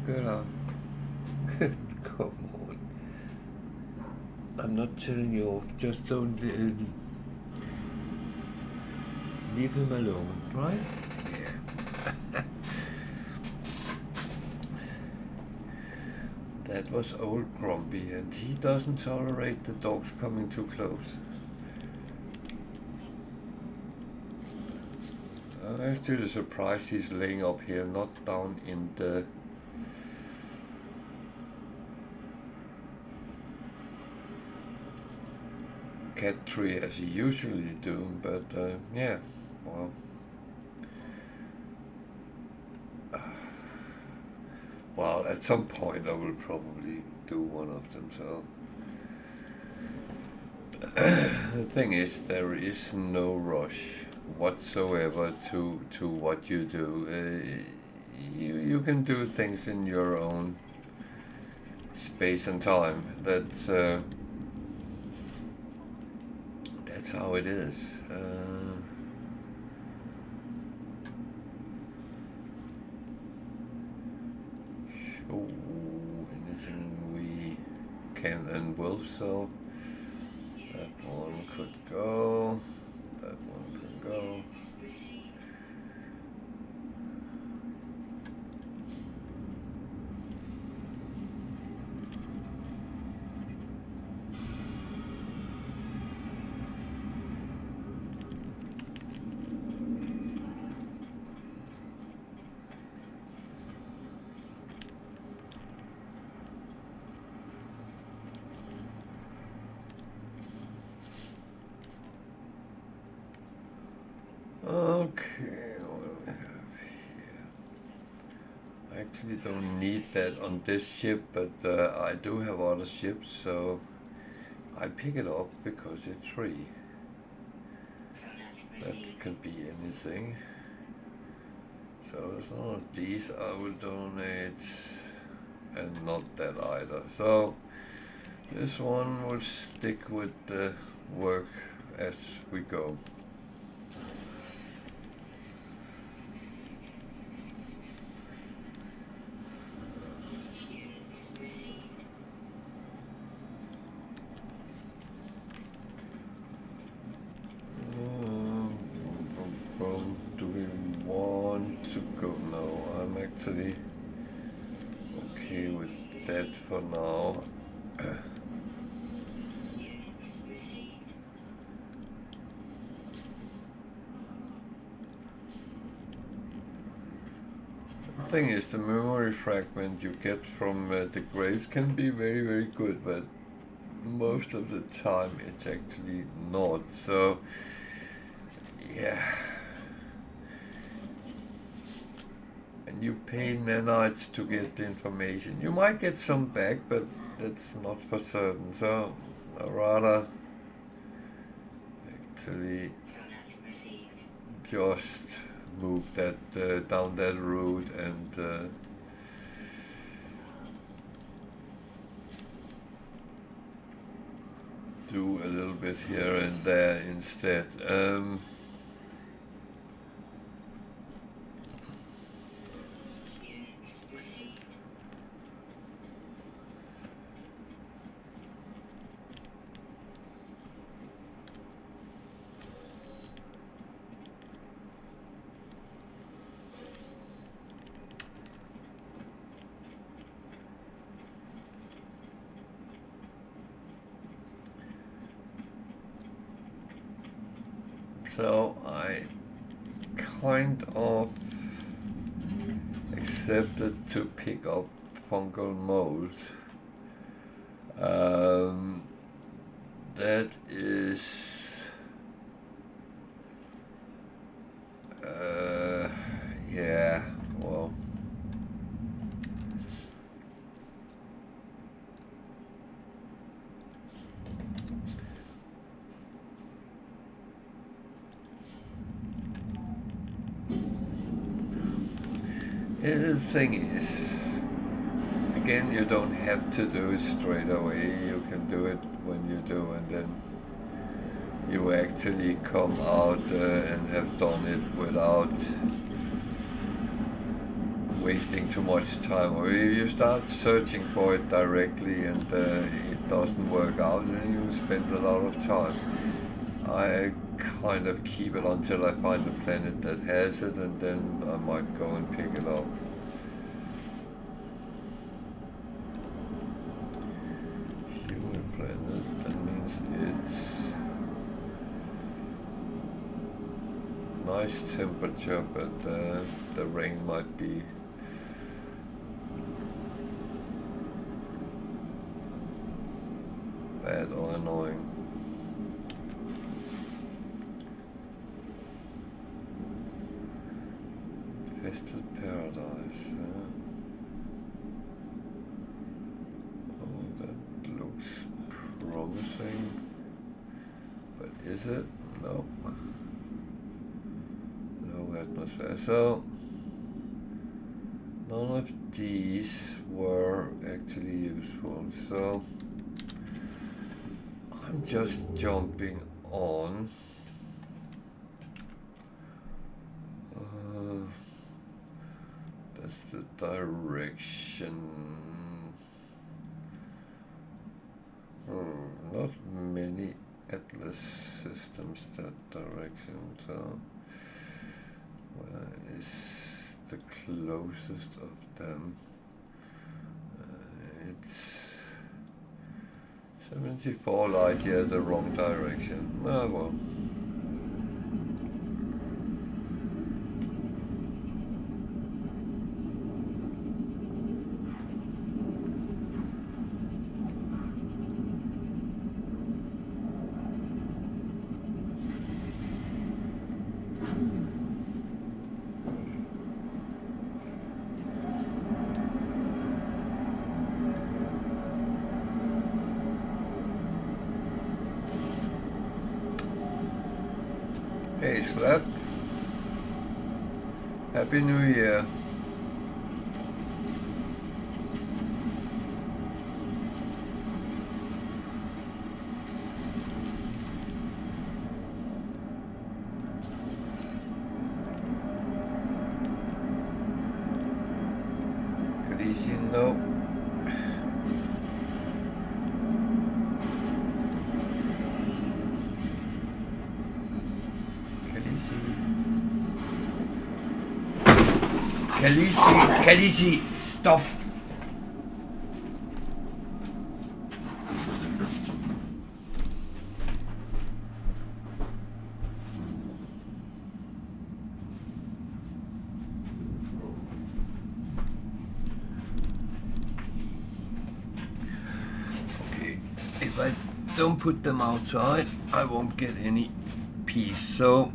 Get out. Come on. I'm not telling you off. Just don't leave him alone, right? Yeah. That was old Grumpy, and he doesn't tolerate the dogs coming too close. I'm actually surprised he's laying up here, not down in the cat tree as he usually do, but yeah, well. Well, at some point I will probably do one of them, so. The thing is, there is no rush whatsoever to what you do. You can do things in your own space and time. That's how it is. can and will, so that one could go, that one could go. Okay, what do we have here? I actually don't need that on this ship, but I do have other ships, so I pick it up because it's free. That can be anything. So as long as these I will donate, and not that either. So this one will stick with the work as we go. Do we want to go? No, I'm actually okay with that for now. The thing is, the memory fragment you get from the grave can be very, very good, but most of the time it's actually not. So, yeah. And you pay nanites to get the information. You might get some back, but that's not for certain. So, I'd rather actually just move that down that route and do a little bit here and there instead. So I kind of accepted to pick up fungal mold. That is, yeah, well, the thing is, again, you don't have to do it straight away. You can do it when you do, and then you actually come out and have done it without wasting too much time. Or if you start searching for it directly and it doesn't work out, then you spend a lot of time. I kind of keep it until I find a planet that has it, and then I might go and pick it up. Human planet, that means it's nice temperature, but the rain might be bad or annoying. Infested paradise. Oh, that looks promising. But is it? No. No atmosphere. So none of these were actually useful. So I'm just jumping on. That's the direction. Atlas systems that direction. So where is the closest of them? It's 74 light years the wrong direction. Ah well. Hey Slap, Happy New Year. Khaleesi, no. Khaleesi, stop. Okay, if I don't put them outside, I won't get any peace. So,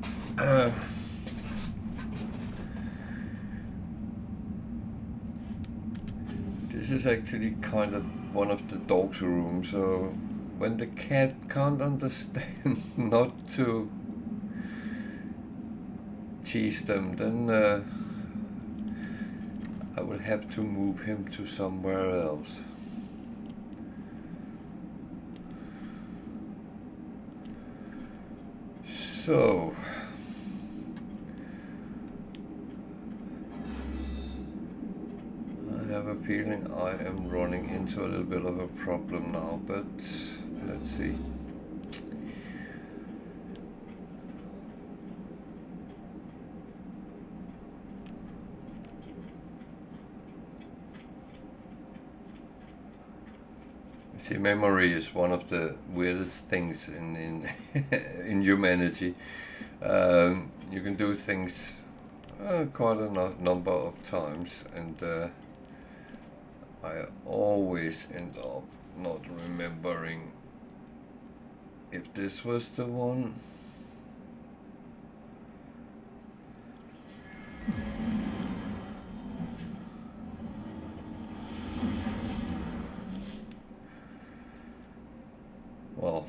this is actually kind of one of the dog's rooms. So, when the cat can't understand not to tease them, then I will have to move him to somewhere else. So, I have a feeling I am running into a little bit of a problem now, but let's see. See, memory is one of the weirdest things in in humanity. You can do things quite a number of times, and I always end up not remembering if this was the one. Well,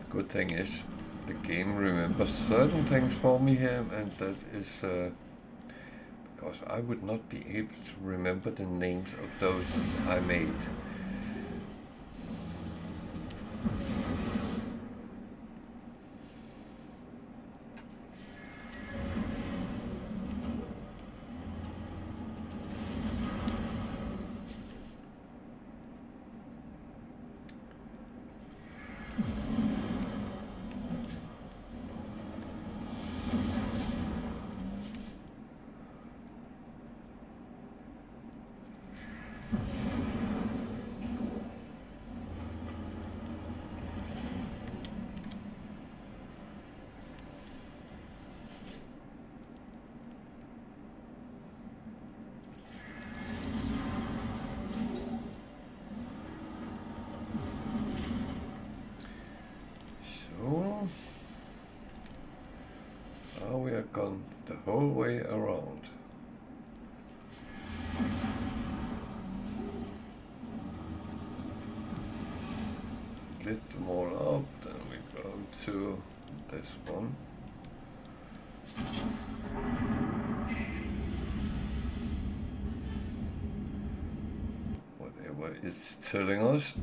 good thing is the game remembers certain things for me here, and that is because I would not be able to remember the names of those I made. We are gone the whole way around. Lit them all up, then we go to this one. Whatever it's telling us.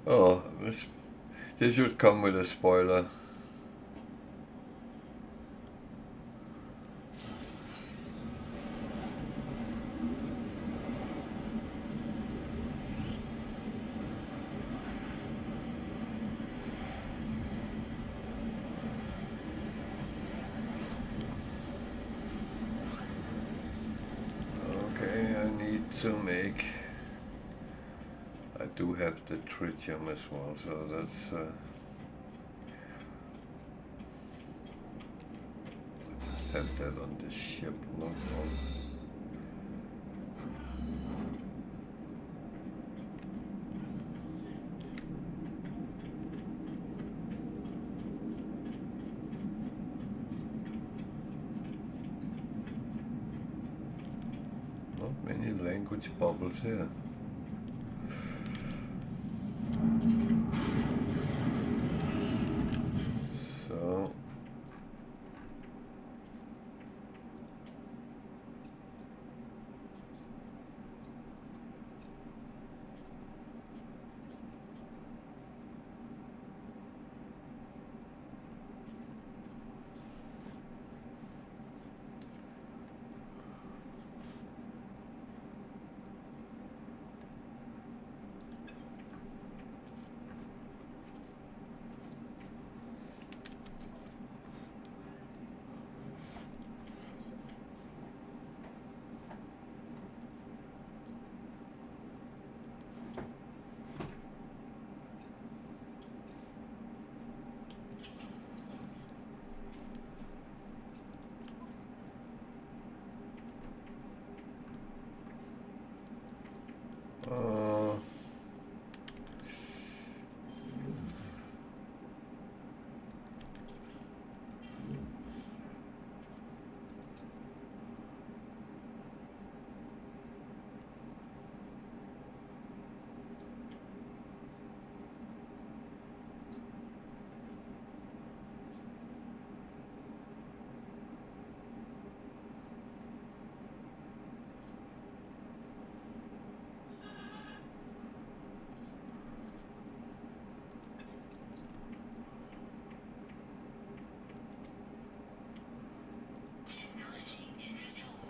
Oh, this should come with a spoiler. Okay, I need to make... I do have the tritium as well, so that's... just have that on the ship, not on... Not many language bubbles here. So...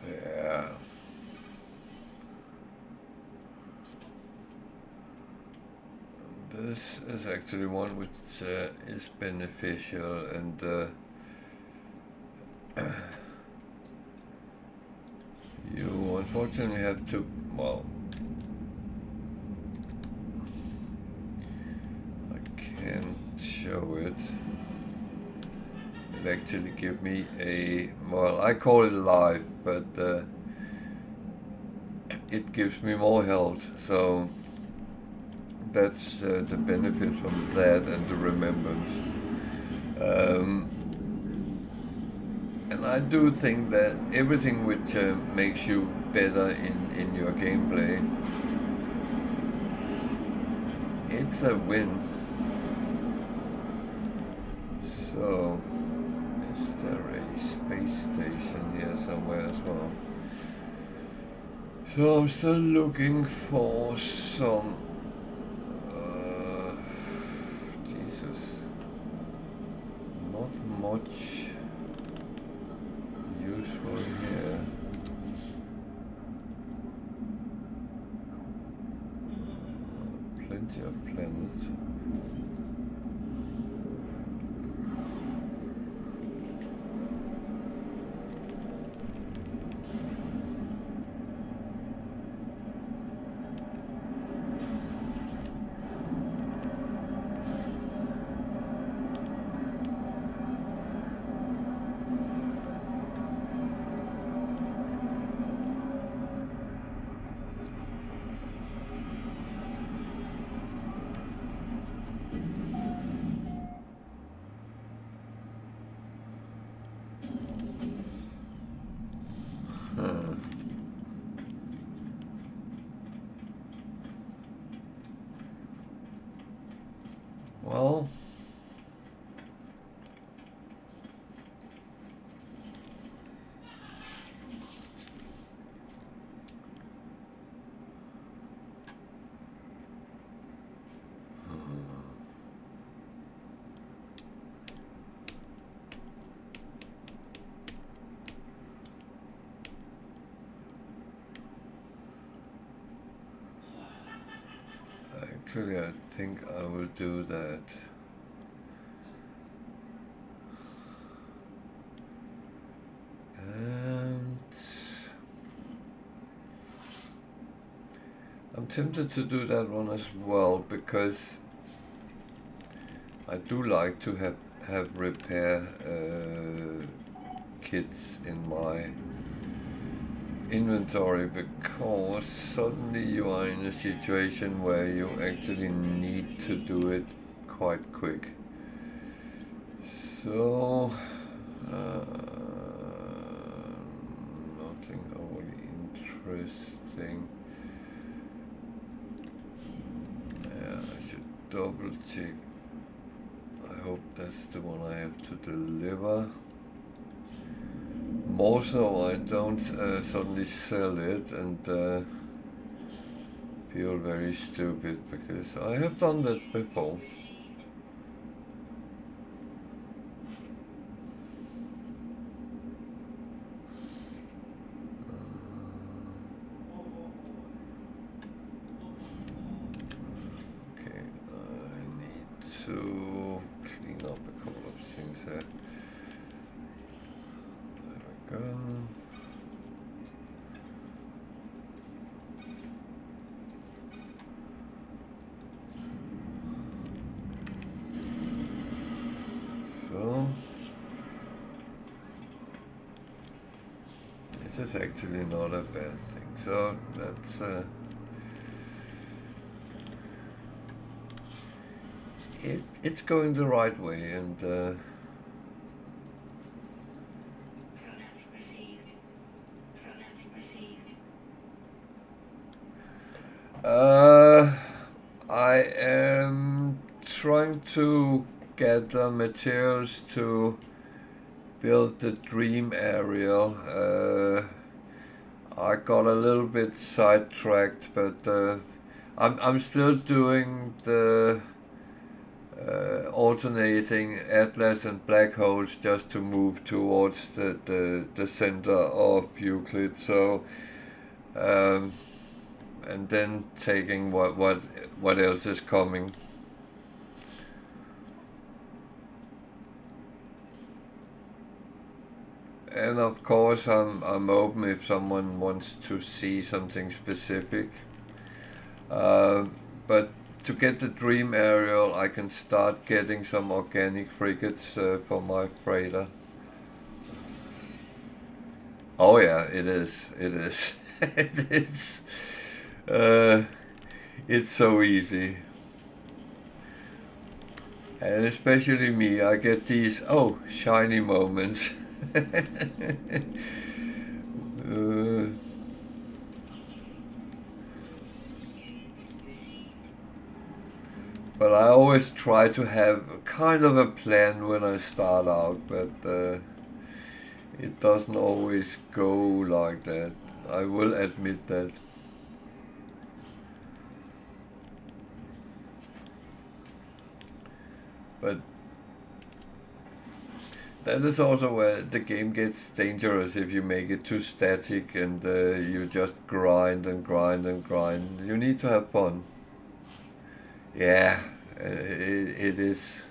yeah. This is actually one which is beneficial, and you unfortunately have to, well, I can't show it. It actually give me a, well, I call it life, but it gives me more health, so that's the benefit from that and the remembrance. And I do think that everything which makes you better in your gameplay, it's a win. So, is there a space station here somewhere as well? So I'm still looking for some... Jesus. Not much useful here. Plenty of planets. Actually, I think I will do that. And I'm tempted to do that one as well, because I do like to have repair kits in my inventory, because suddenly you are in a situation where you actually need to do it quite quick. So nothing overly interesting. Yeah, I should double check. I hope that's the one I have to deliver. More so I don't suddenly sell it and feel very stupid, because I have done that before. Okay, I need to clean up a couple of things here. There we go. So this is actually not a bad thing. So that's it's going the right way, and I am trying to gather materials to build the dream area. I got a little bit sidetracked, but I'm still doing the alternating atlas and black holes just to move towards the center of Euclid. So and then taking what else is coming. And of course, I'm open if someone wants to see something specific. But to get the dream aerial, I can start getting some organic frigates for my freighter. Oh yeah, it is. It is. It is. It's so easy. And especially me, I get these shiny moments. But I always try to have kind of a plan when I start out, but it doesn't always go like that. I will admit that. But that is also where the game gets dangerous if you make it too static and you just grind and grind and grind. You need to have fun. Yeah, it is.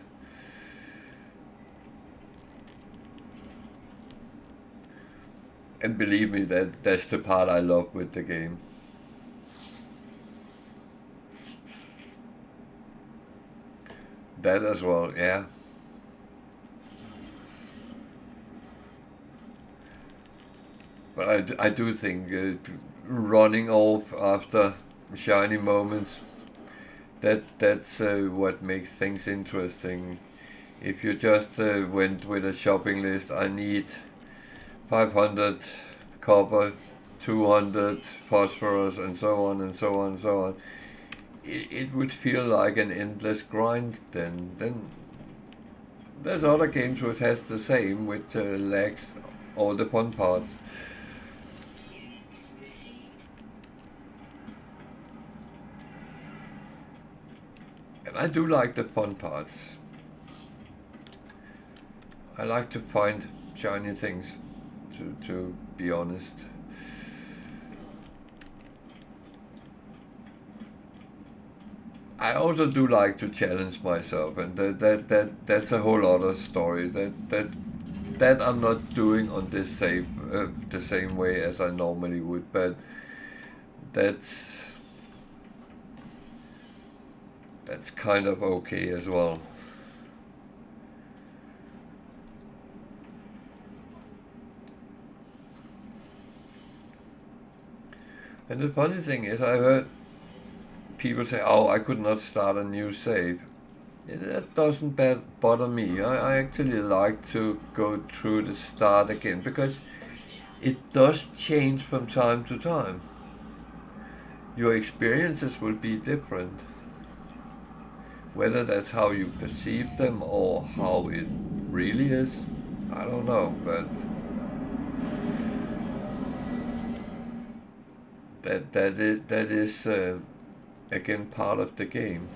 And believe me, that's the part I love with the game. That as well, yeah. But I do think running off after shiny moments, that's what makes things interesting. If you just went with a shopping list, I need 500 copper, 200 phosphorus, and so on and so on and so on. It would feel like an endless grind then. There's other games which has the same, which lacks all the fun parts. And I do like the fun parts. I like to find shiny things, to be honest. I also do like to challenge myself, and that's a whole other story. That I'm not doing on this save the same way as I normally would, but that's that's kind of okay as well. And the funny thing is, I heard people say, "Oh, I could not start a new save." That doesn't bother me. I actually like to go through the start again because it does change from time to time. Your experiences will be different. Whether that's how you perceive them or how it really is, I don't know, but that is again part of the game.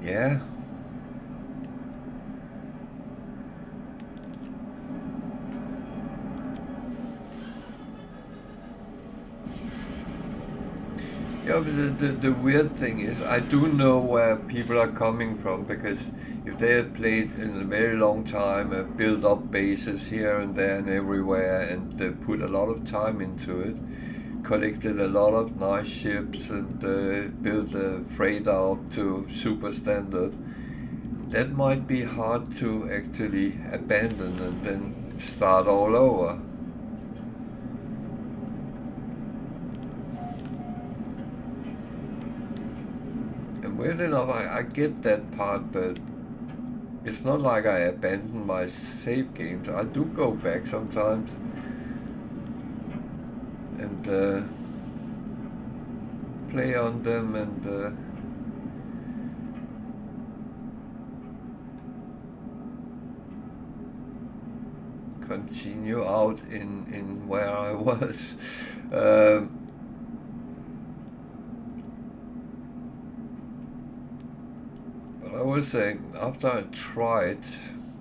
Yeah. Yeah, but the weird thing is, I do know where people are coming from because if they have played in a very long time, built up bases here and there and everywhere, and put a lot of time into it, collected a lot of nice ships, and built a freighter up to super standard, that might be hard to actually abandon and then start all over. And weird enough, I get that part, but it's not like I abandon my save games. I do go back sometimes and play on them and continue out in where I was. Um, but I will say, after I tried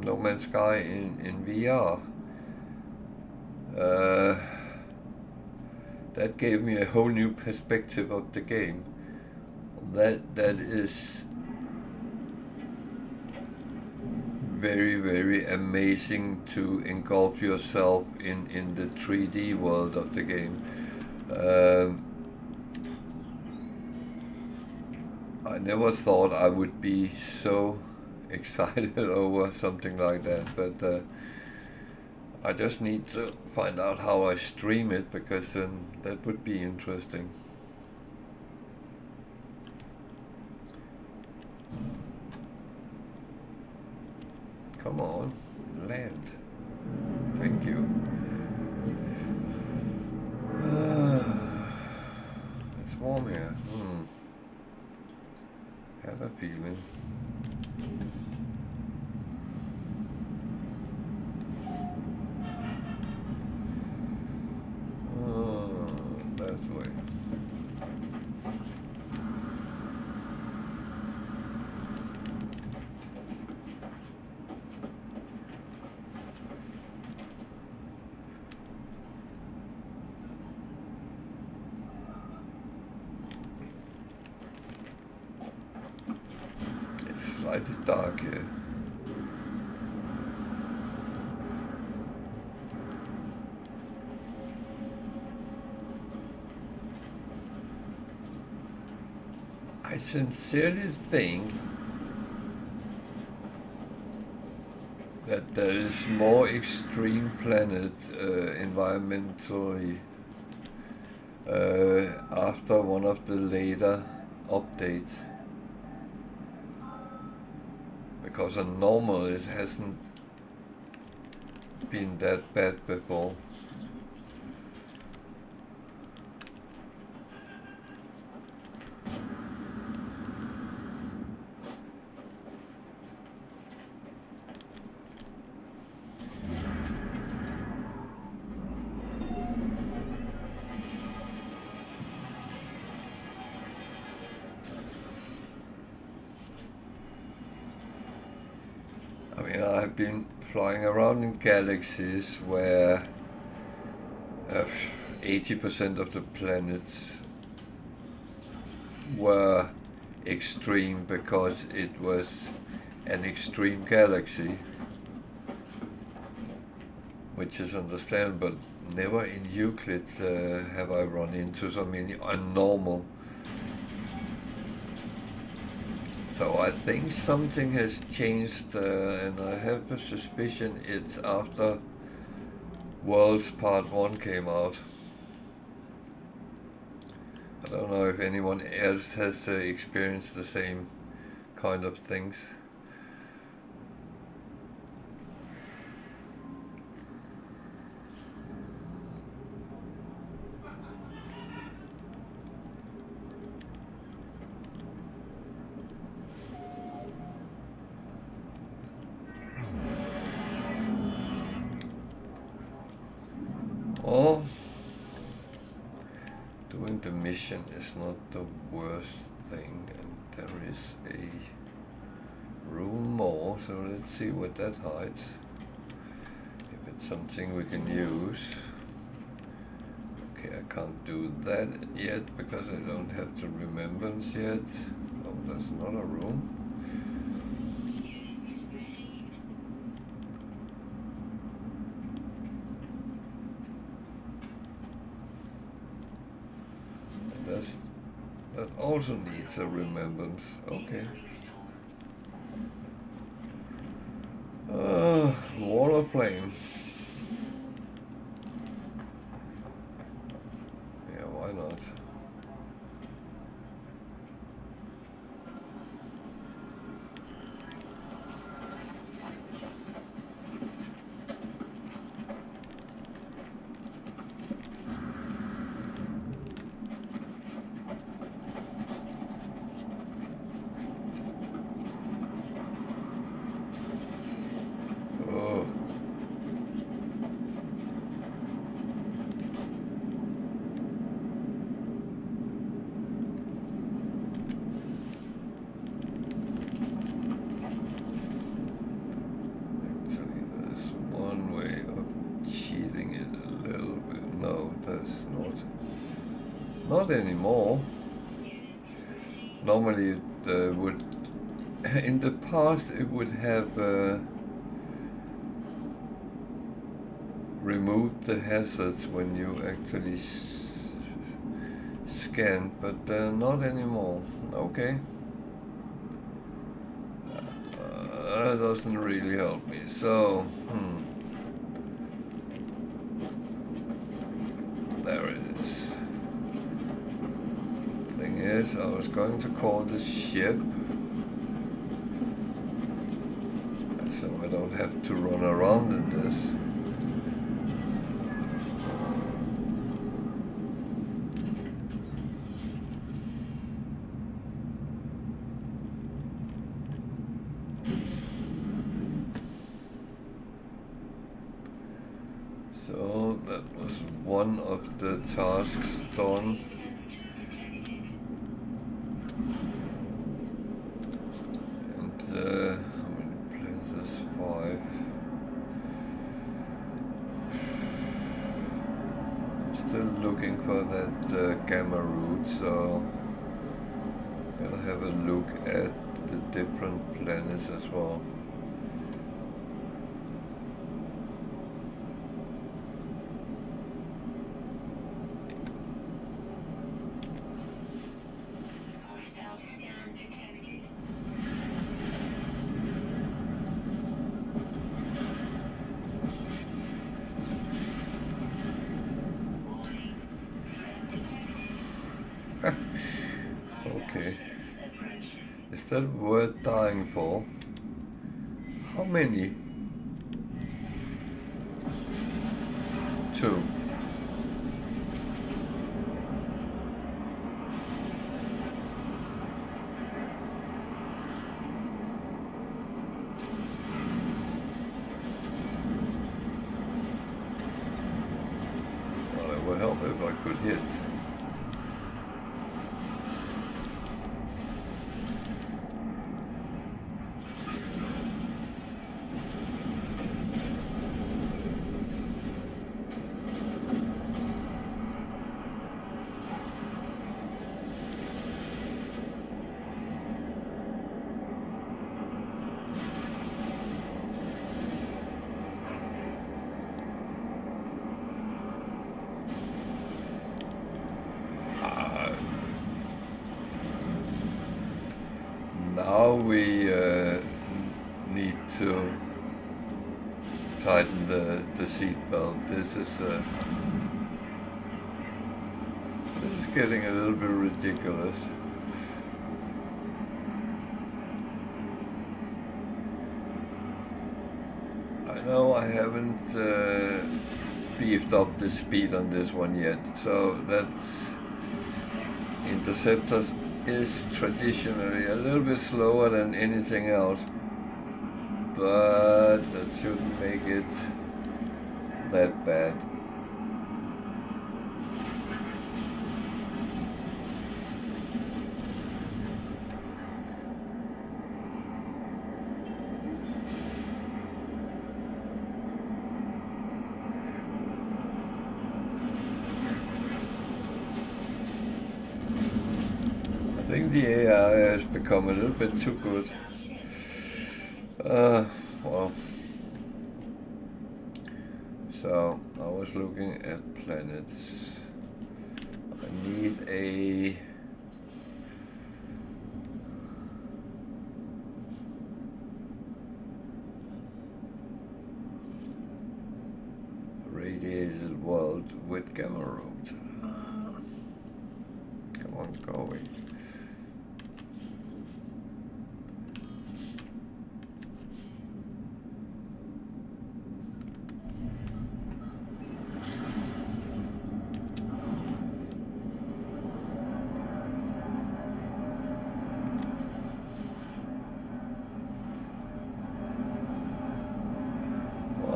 No Man's Sky in VR, uh, that gave me a whole new perspective of the game. That is very amazing to engulf yourself in the 3D world of the game. Um, I never thought I would be so excited over something like that, but I just need to find out how I stream it because that would be interesting. Come on, land. Thank you. It's warm here. Had a feeling. That way. It's slightly dark here. I sincerely think that there is more extreme planet environmentally after one of the later updates. Because on normal it hasn't been that bad before. I mean, I've been flying around in galaxies where 80% of the planets were extreme because it was an extreme galaxy, which is understandable, but never in Euclid have I run into so many unnormal. So I think something has changed, and I have a suspicion it's after Worlds Part 1 came out. I don't know if anyone else has experienced the same kind of things. Or doing the mission is not the worst thing, and there is a room more, so let's see what that hides. If it's something we can use. Okay, I can't do that yet because I don't have the remembrance yet. Oh, there's another room. That also needs a remembrance. Okay. Wall of flame. Yeah, why not? Not anymore. Normally it would, in the past it would have removed the hazards when you actually scanned, but not anymore. Okay. That doesn't really help me, so, there it is. Thing is, I was going to call the ship, so I don't have to run around in this. So that was one of the tasks done. And how many planets is 5? I'm still looking for that gamma route, so I'll have a look at the different planets as well. Okay. Is that worth dying for? How many? 2. Well, it would help if I could hit. we need to tighten the seat belt. This is getting a little bit ridiculous. I know I haven't beefed up the speed on this one yet, so that's Interceptors is traditionally a little bit slower than anything else, but that shouldn't make it that bad. I think the AI has become a little bit too good. Well, so I was looking at planets. I need a radiated world with gamma root. Come on, go away.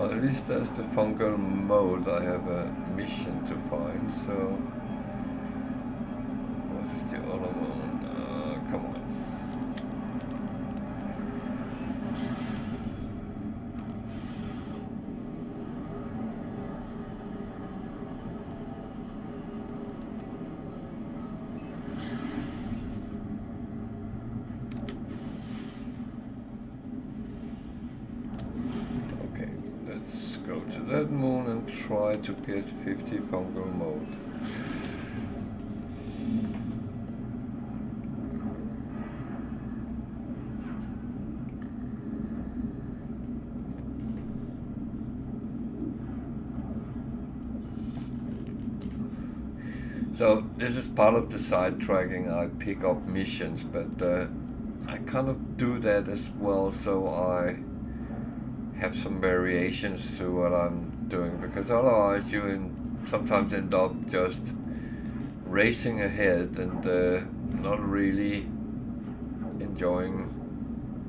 At least that's the fungal mode. I have a mission to find, so what's the other one? Come on. Go to that moon and try to get 50 fungal mode. So this is part of the sidetracking. I pick up missions, but I kind of do that as well, so I have some variations to what I'm doing, because otherwise you sometimes end up just racing ahead and not really enjoying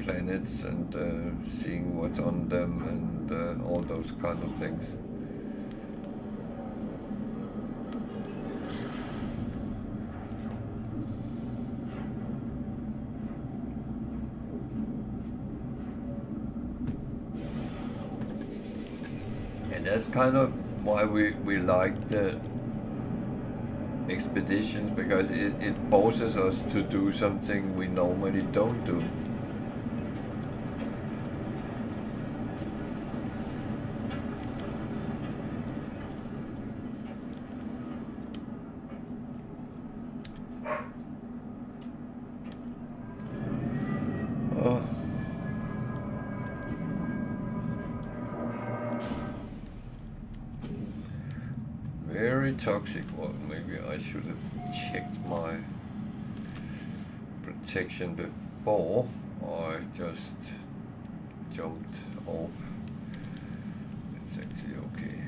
planets and seeing what's on them and all those kind of things. And that's kind of why we like the expeditions, because it forces us to do something we normally don't do. Very toxic. Well, maybe I should have checked my protection before I just jumped off. It's actually okay.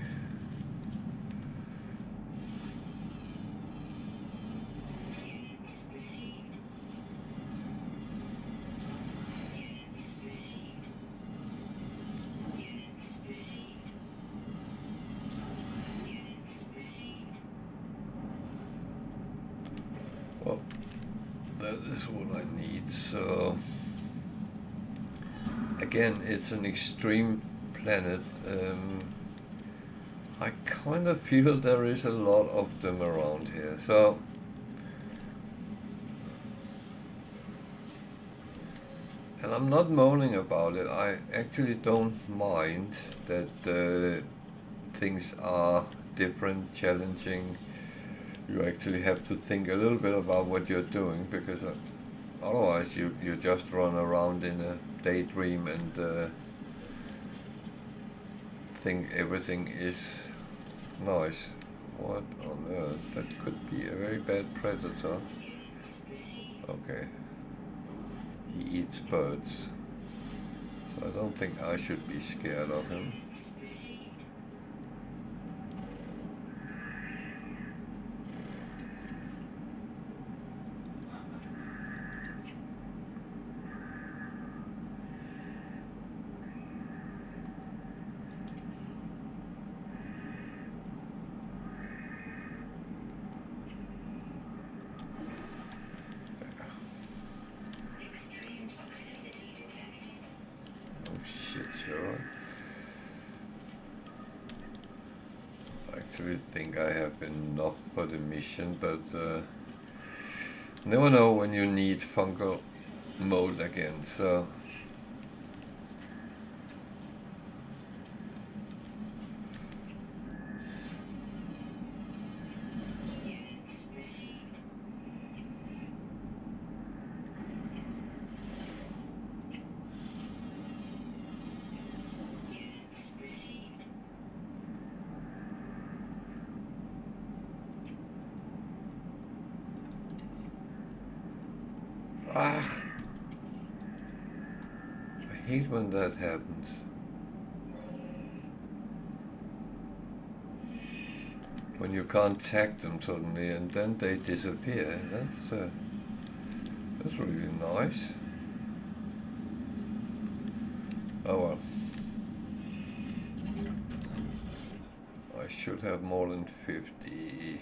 Well, that is what I need. So again, it's an extreme planet. I kind of feel there is a lot of them around here. So and I'm not moaning about it. I actually don't mind that things are different, challenging. You actually have to think a little bit about what you're doing, because Otherwise, you just run around in a daydream and think everything is nice. What on earth? That could be a very bad predator. Okay. He eats birds. So I don't think I should be scared of him. Sure. I actually think I have enough for the mission, but never know when you need fungal mode again, so I hate when that happens. When you can't tag them suddenly and then they disappear. That's really nice. Oh well. I should have more than 50.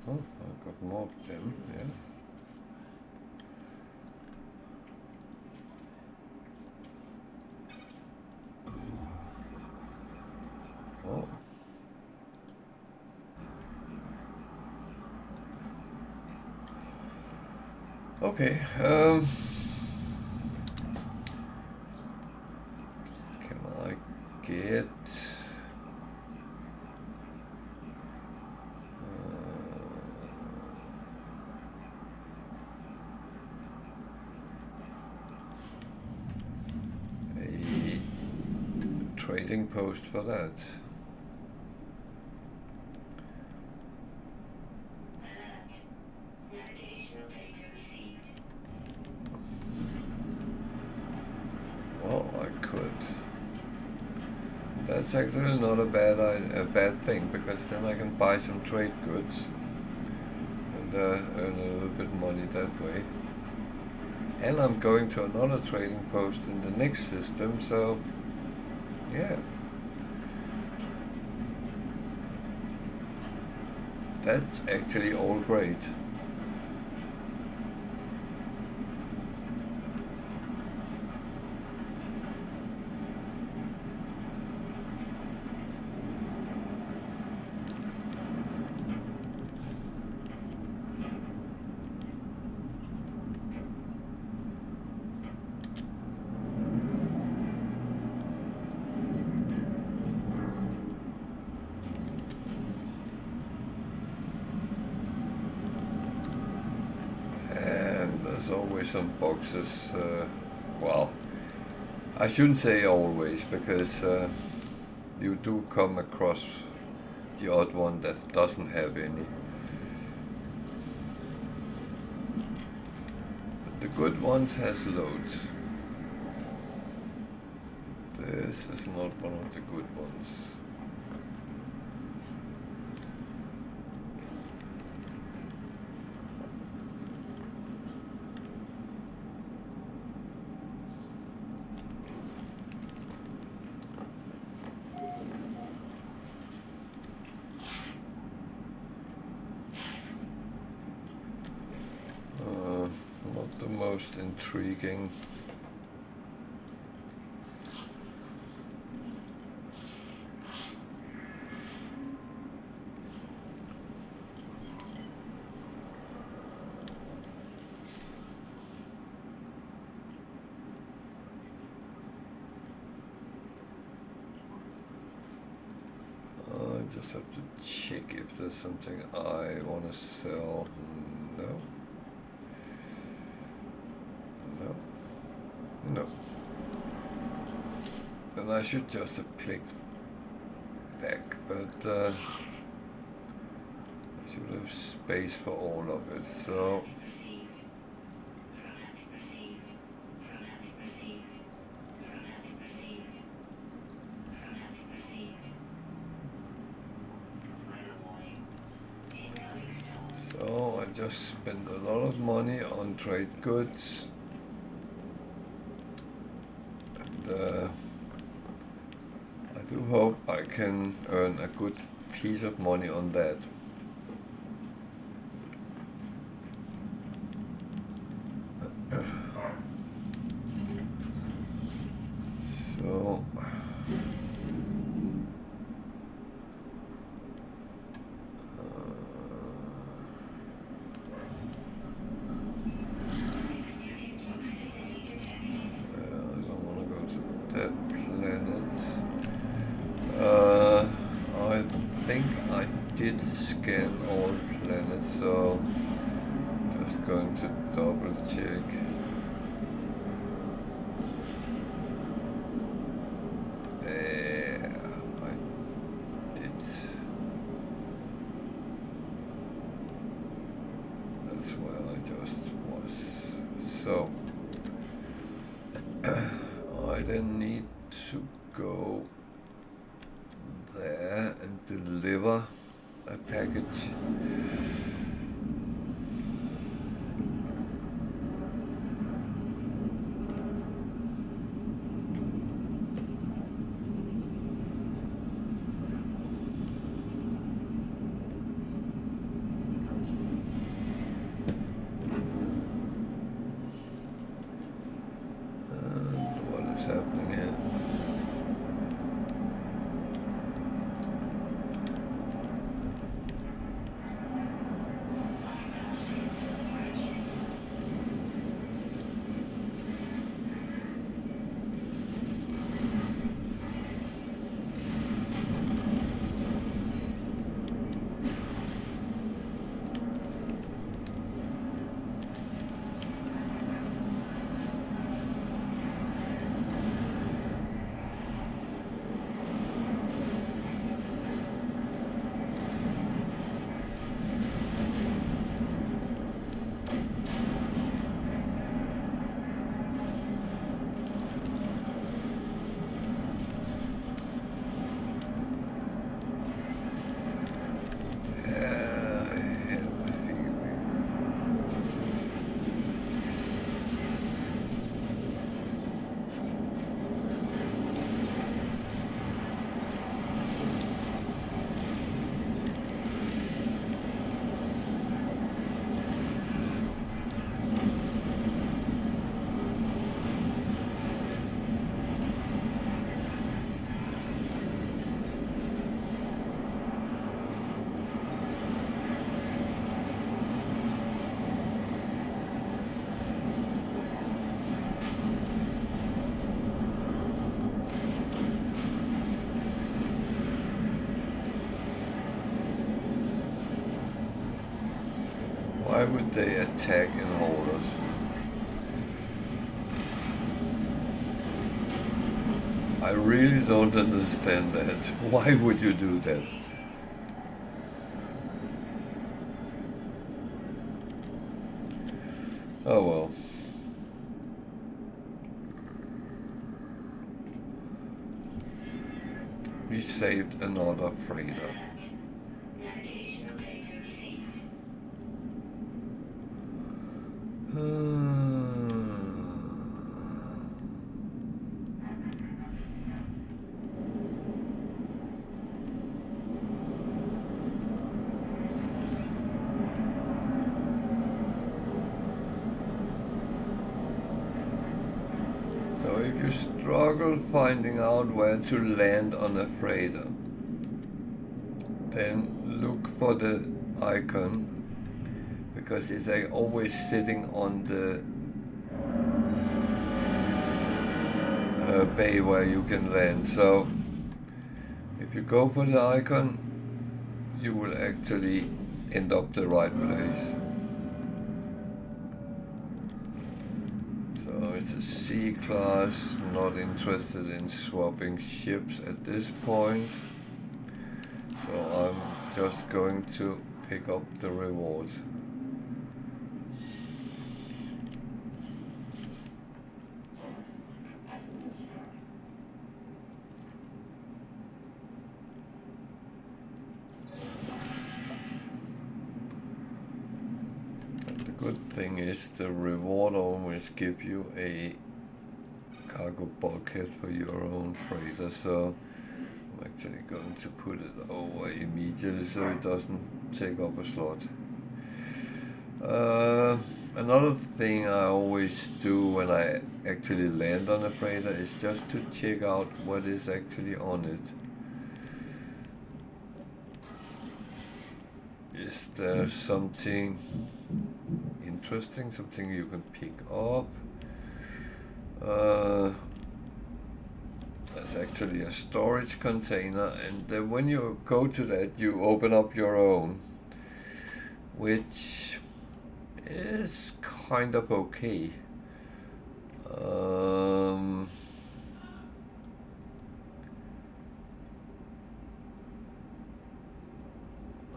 Oh, I got more of them, yeah. Oh. Okay, can I get a trading post for that? Well, I could. That's actually not a bad thing, because then I can buy some trade goods and earn a little bit of money that way. And I'm going to another trading post in the next system, so yeah. That's actually all great. Always some boxes, well, I shouldn't say always, because you do come across the odd one that doesn't have any. But the good ones has loads. This is not one of the good ones. Not the most intriguing. I just have to check if there's something I want to sell. No. and I should just have clicked back, but I should have space for all of it, so I just spent a lot of money on trade goods, and I do hope I can earn a good piece of money on that. So I think I did scan all planets, so just going to double check. Yeah, I did. That's where I just was. So I then need to go there and deliver a package. And what is happening here? Why would they attack and hold us? I really don't understand that. Why would you do that? Oh well. We saved another freighter. So if you struggle finding out where to land on a freighter, then look for the icon, because it's like always sitting on the bay where you can land. So if you go for the icon, you will actually end up the right place. So So it's a C class, not interested in swapping ships at this point. So I'm just going to pick up the rewards. And the good thing is the reward always give you a cargo bulkhead for your own freighter, so I'm actually going to put it over immediately so it doesn't take up a slot. Another thing I always do when I actually land on a freighter is just to check out what is actually on it. Is there something interesting, something you can pick up? That's actually a storage container, and when you go to that, you open up your own, which is kind of okay.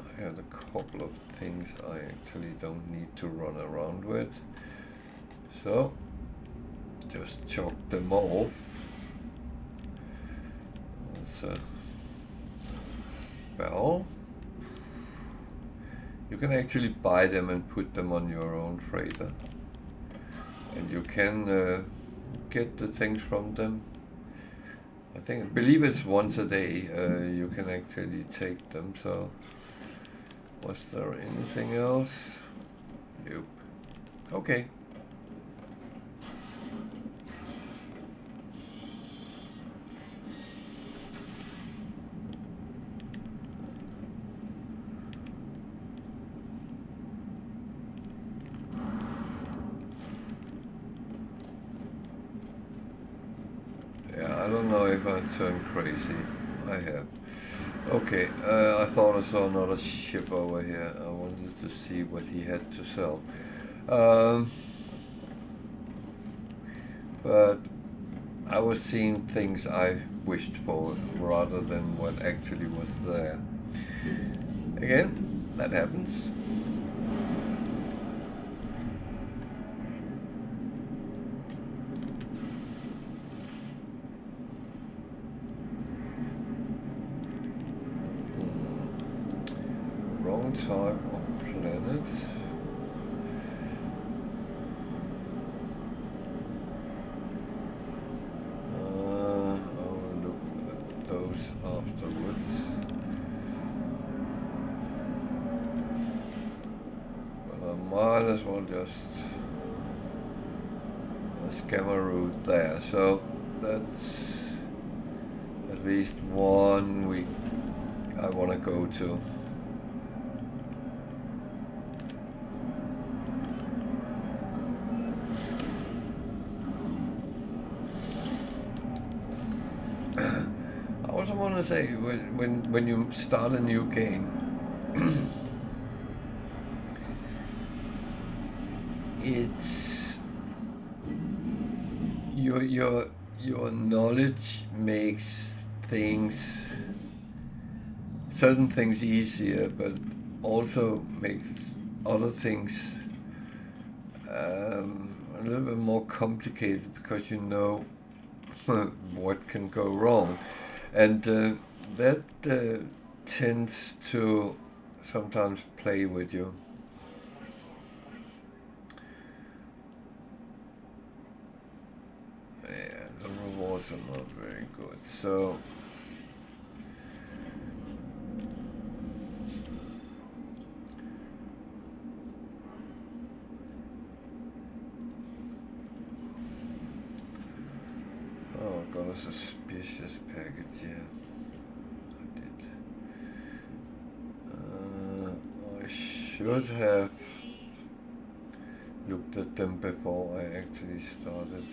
I have a couple of things I actually don't need to run around with, so just chalk them off. That's a bell. You can actually buy them and put them on your own freighter, and you can get the things from them. I believe it's once a day you can actually take them. So was there anything else? Nope. Okay. I don't know if I turned crazy. I have. Okay, I thought I saw another ship over here. I wanted to see what he had to sell. But I was seeing things I wished for rather than what actually was there. Again, that happens. Wrong type of planet. I'll look at those afterwards. But I might as well just scam a route there. So that's at least one week I want to go to. I also want to say when you start a new game, it's your knowledge makes certain things easier, but also makes other things a little bit more complicated because you know what can go wrong, and that tends to sometimes play with you. Yeah, the rewards are not very good, so got a suspicious package here. I did. I should have looked at them before I actually started.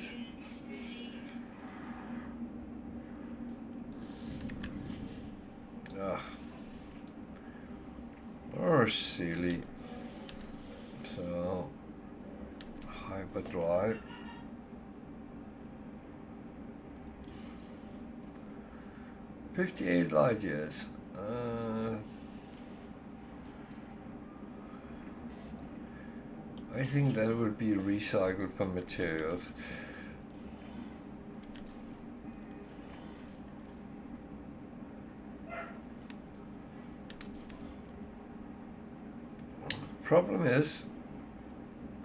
Oh, silly. So, hyperdrive. 58 light years. I think that would be recycled from materials. Problem is,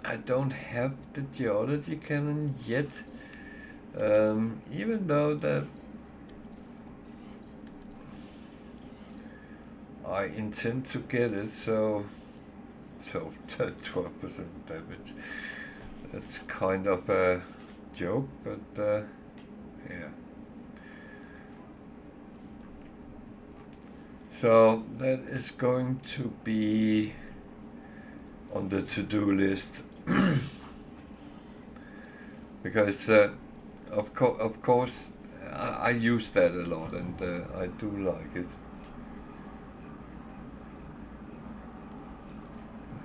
I don't have the geology cannon yet, even though that I intend to get it, so 12% damage. That's kind of a joke, but yeah. So that is going to be on the to-do list because of course I use that a lot, and I do like it.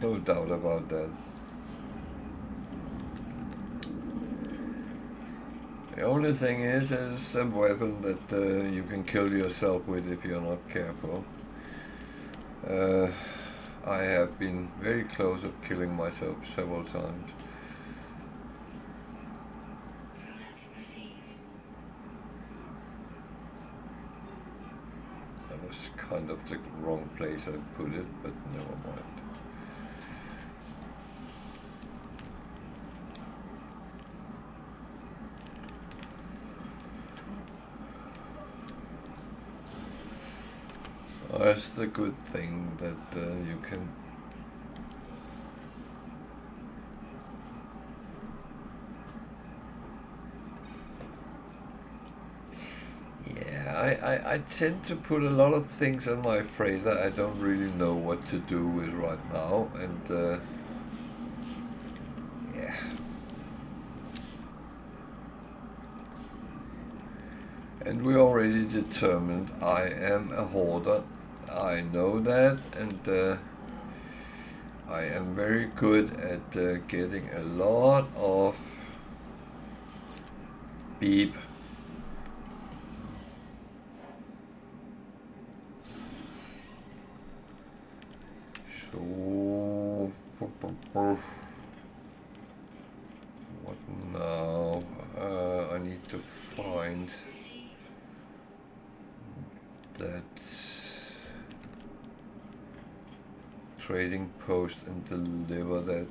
No doubt about that. The only thing is a weapon that you can kill yourself with if you're not careful. I have been very close of killing myself several times. That was kind of the wrong place I put it, but never mind. That's the good thing that you can. Yeah, I tend to put a lot of things on my freighter I don't really know what to do with right now, and yeah. And we already determined I am a hoarder. I know that, and I am very good at getting a lot of beep. So, what now? I need to find that trading post and deliver that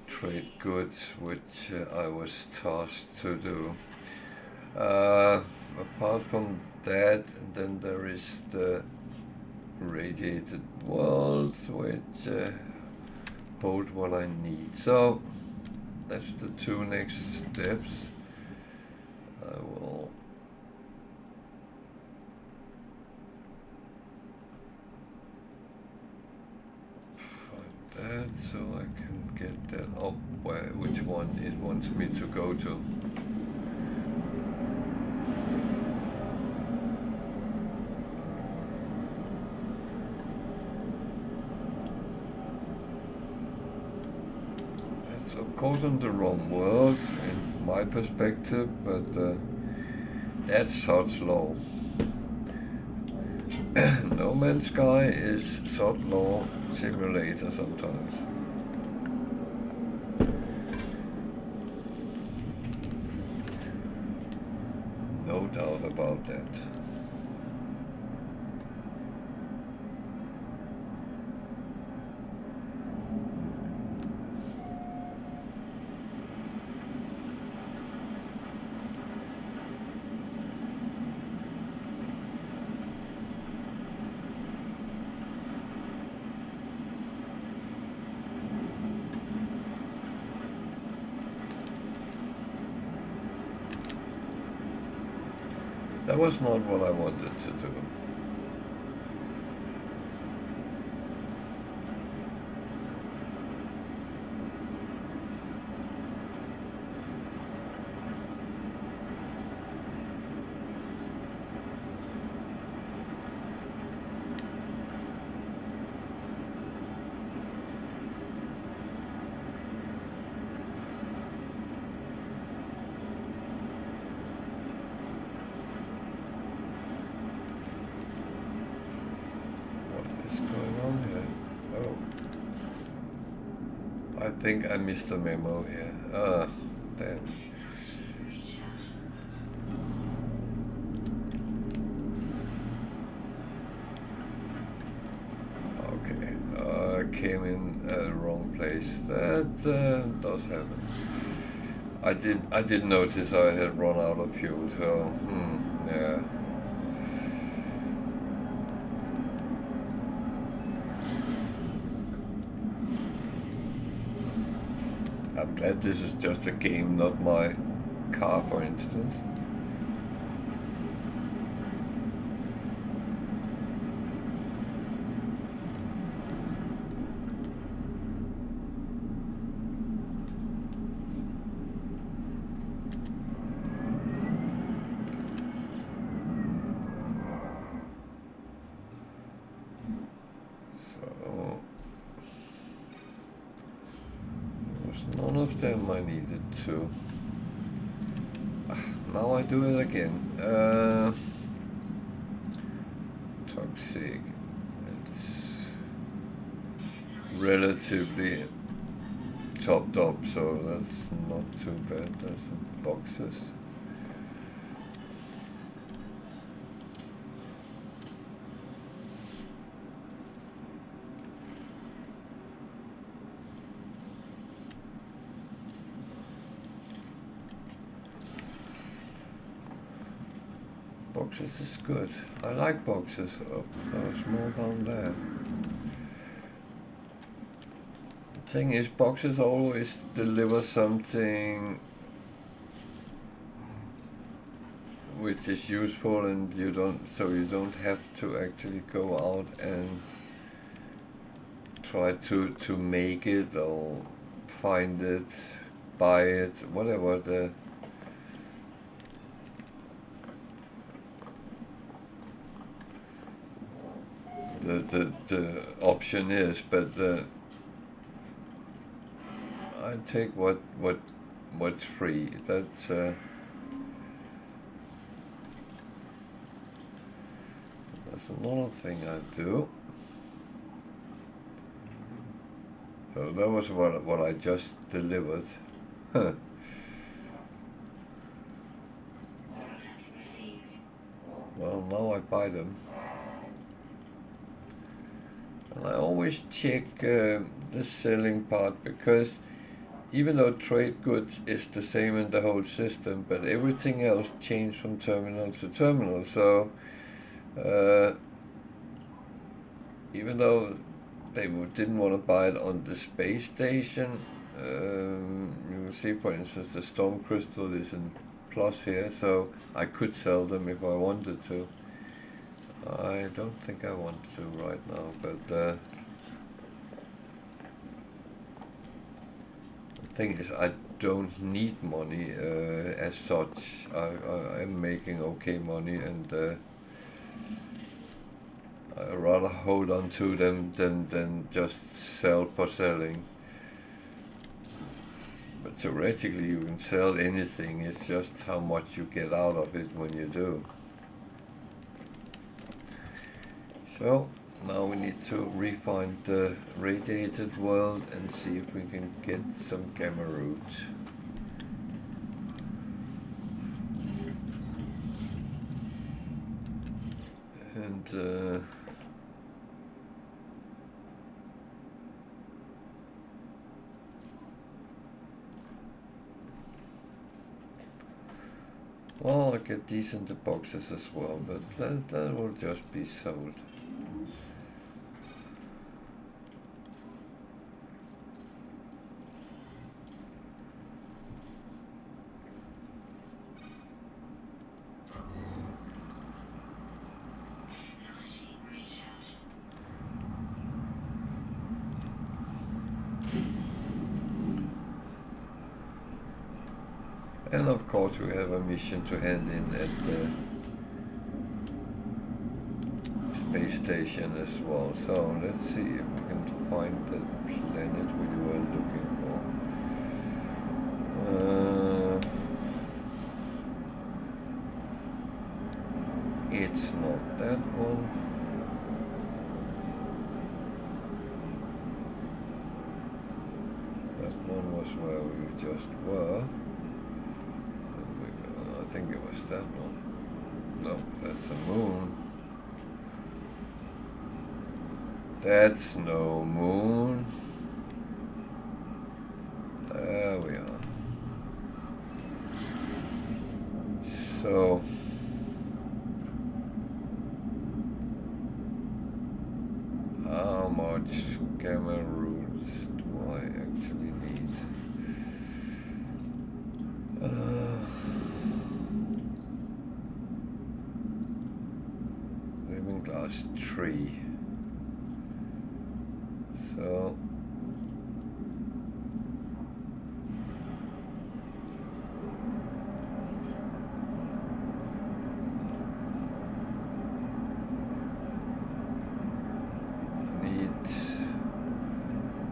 trade goods, which I was tasked to do. Apart from that, then there is the radiated walls, which hold what I need. So that's the two next steps. I will find that so I can get that up where which one it wants me to go to. That's of course in the wrong world in my perspective, but that's such low. No Man's Sky is such low simulator sometimes. No doubt about that. That was not what I wanted to do. think I missed a memo here. Ah, damn. Okay, I came in at the wrong place. That does happen. I did notice I had run out of fuel, so yeah. I'm glad this is just a game, not my car, for instance. So none of them I needed to. Now I do it again. Toxic. It's relatively topped up, so that's not too bad. There's some boxes. Boxes is good. I like boxes. Oh, there's more down there. The thing is, boxes always deliver something which is useful, and you don't have to actually go out and try to make it or find it, buy it, whatever the option is, but I take what's free. That's another thing I do. So that was what I just delivered. Huh. Well, now I buy them. And I always check the selling part, because even though trade goods is the same in the whole system, but everything else changed from terminal to terminal. So even though they didn't want to buy it on the space station, you see, for instance, the storm crystal is in plus here, so I could sell them if I wanted to. I don't think I want to right now, but the thing is, I don't need money as such. I am making okay money, and I'd rather hold on to them than just sell for selling. But theoretically, you can sell anything. It's just how much you get out of it when you do. So now we need to refine the radiated world and see if we can get some gamma root. And well, I get decent boxes as well, but that will just be sold. And of course we have a mission to hand in at the space station as well. So let's see if we can find the planet we were looking for. It's not that one. That was where we just were. I think it was that one. No, that's the moon. That's no moon. There we are. So how much gamma roots do I actually need? Living glass tree. So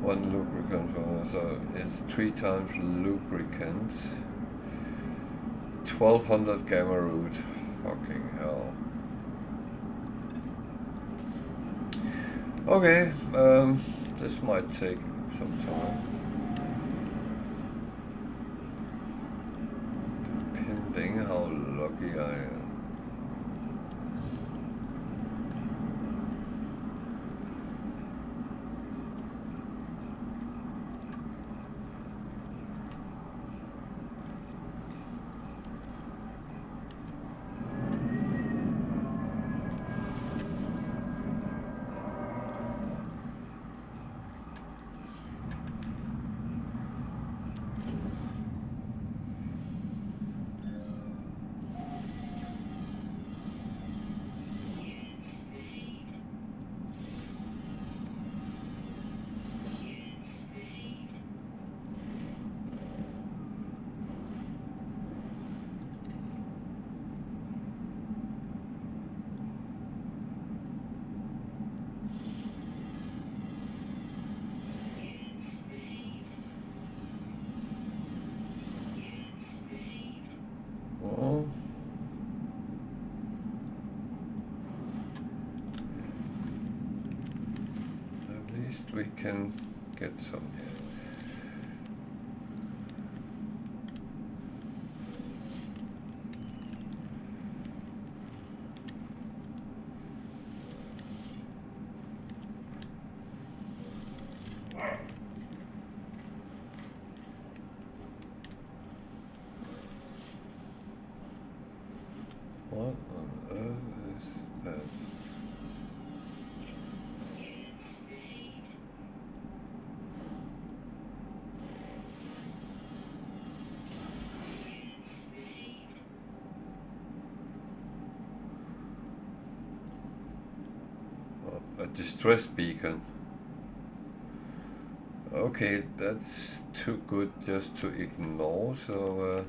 one lubricant, so it's 3 times lubricant, 1200 gamma root. Fucking hell. Okay, this might take some time. Depending how lucky I am. Well, at least we can get some here. What on earth is that? Oh, a distress beacon. Okay, that's too good just to ignore, so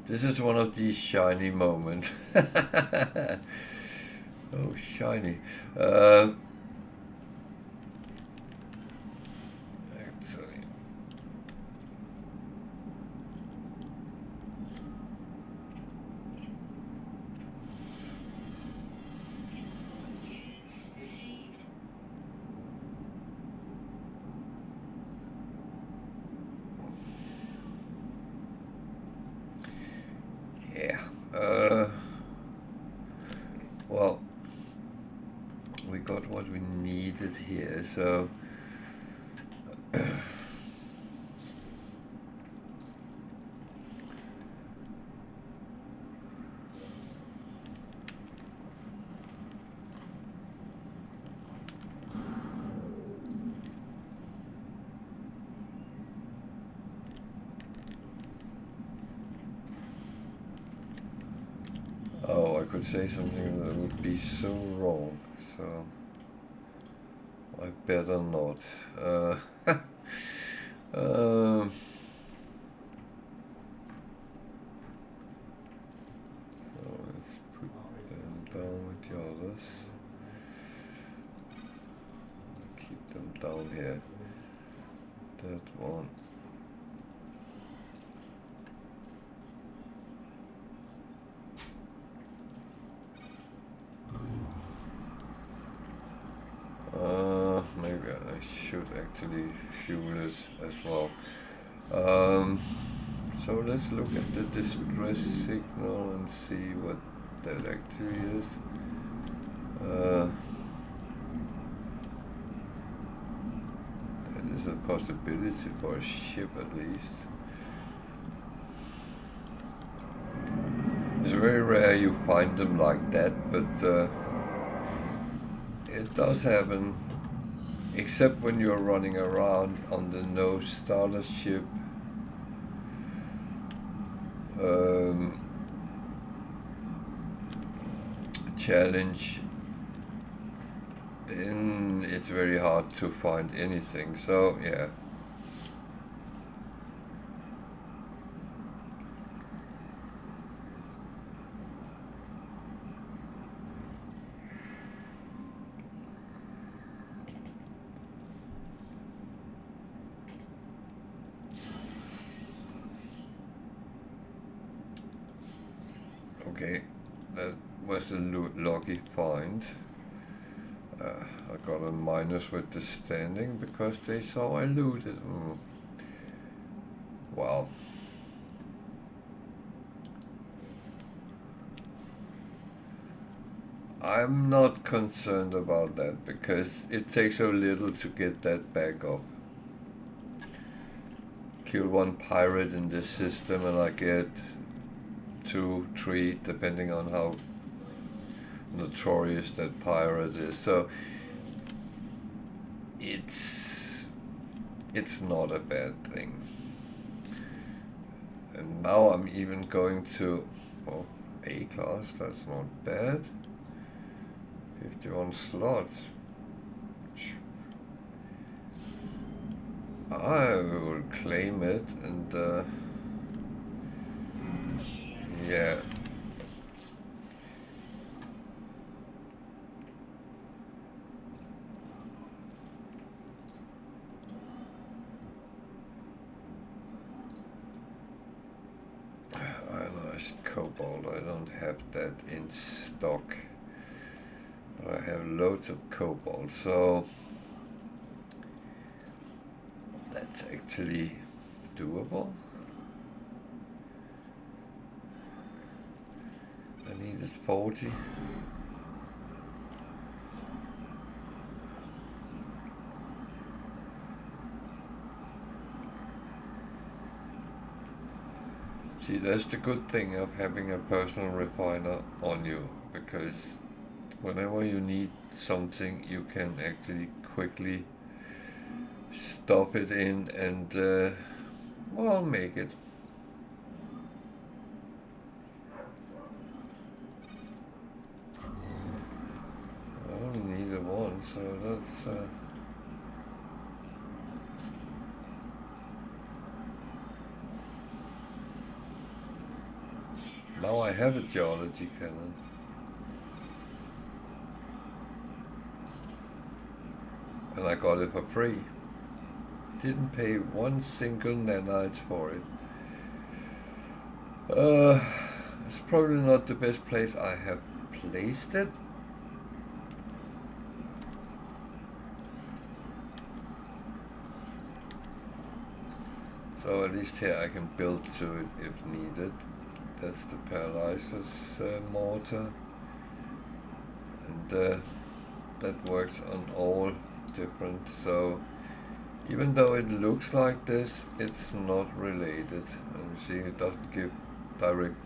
this is one of these shiny moments. Oh, shiny. Actually, yeah. Well, we got what we needed here, so oh, I could say something that would be so wrong, so I better not. So let's put them down with the others. Keep them down here. That one. should actually fuel it as well. So let's look at the distress signal and see what that actually is. That is a possibility for a ship at least. It's very rare you find them like that, but it does happen, except when you're running around on the no starter ship. Challenge, then it's very hard to find anything, so yeah. Okay, that was a lucky find. I got a minus with the standing because they saw I looted. Wow. I'm not concerned about that because it takes so little to get that back up. Kill one pirate in this system and I get 2, 3, depending on how notorious that pirate is. So it's not a bad thing. And now I'm even going to A class, that's not bad. 51 slots. I will claim it and yeah. Ionized cobalt, I don't have that in stock. But I have loads of cobalt, so that's actually doable. I needed 40. See, that's the good thing of having a personal refiner on you, because whenever you need something, you can actually quickly stuff it in and, well, make it. I only needed one, so that's... Now I have a geology cannon. And I got it for free. Didn't pay one single nanite for it. It's probably not the best place I have placed it. So at least here I can build to it if needed. That's the paralyzer's mortar. And that works on all different, so even though it looks like this, it's not related. And you see it doesn't give direct,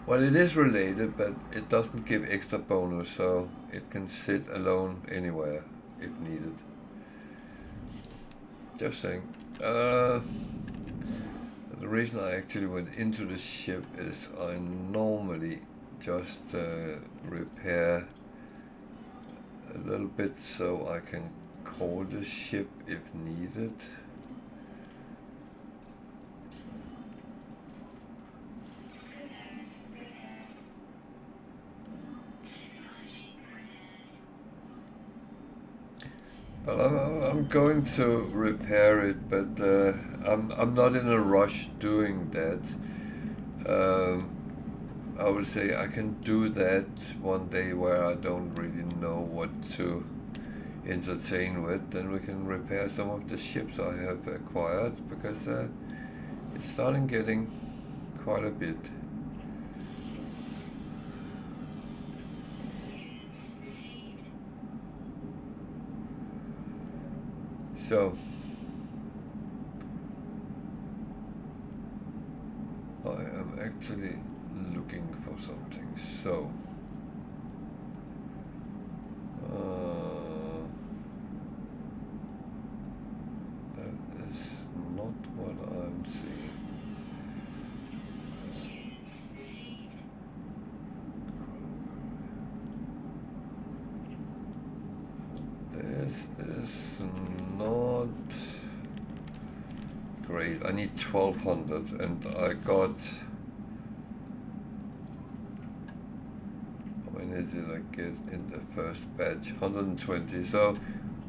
well, it is related, but it doesn't give extra bonus, so it can sit alone anywhere if needed. Just saying. The reason I actually went into the ship is I normally just repair a little bit so I can call the ship if needed. But I'm going to repair it, but I'm not in a rush doing that. I would say I can do that one day where I don't really know what to entertain with, then we can repair some of the ships I have acquired, because it's starting getting quite a bit. So I am actually looking for something. So that is not what I'm seeing. This is not great. I need 1200, and I got, how many did I get in the first batch? 120. So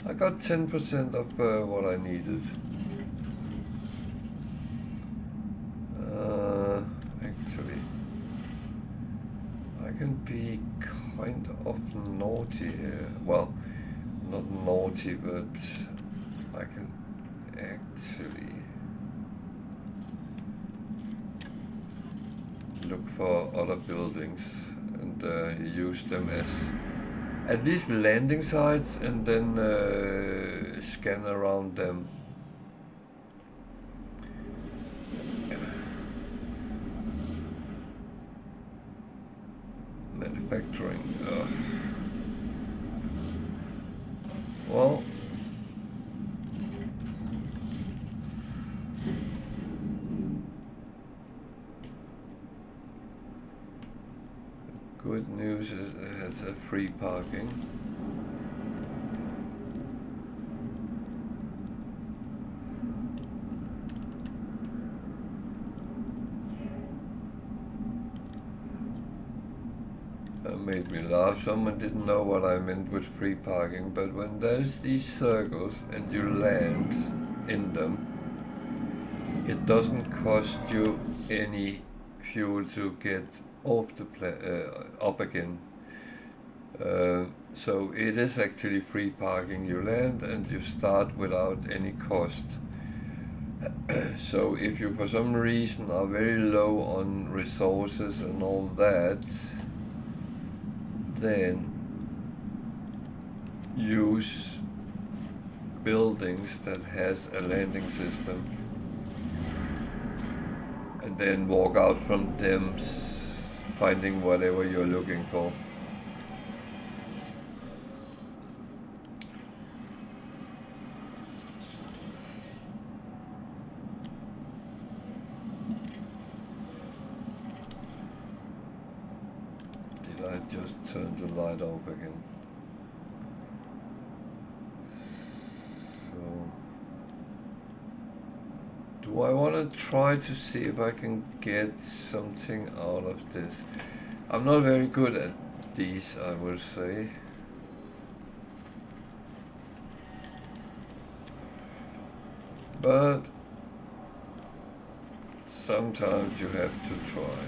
I got 10% of what I needed. Actually, I can be kind of naughty here. Well, not naughty, but I can actually look for other buildings and use them as at least landing sites, and then scan around them. Manufacturing. Well, good news is it's a free parking. That made me laugh. Someone didn't know what I meant with free parking, but when there's these circles and you land in them, it doesn't cost you any fuel to get off the up again. So it is actually free parking. You land and you start without any cost. So if you for some reason are very low on resources and all that, then use buildings that has a landing system, and then walk out from them finding whatever you're looking for. Did I just turn the light off again? Do I want to try to see if I can get something out of this? I'm not very good at these, I will say. But sometimes you have to try.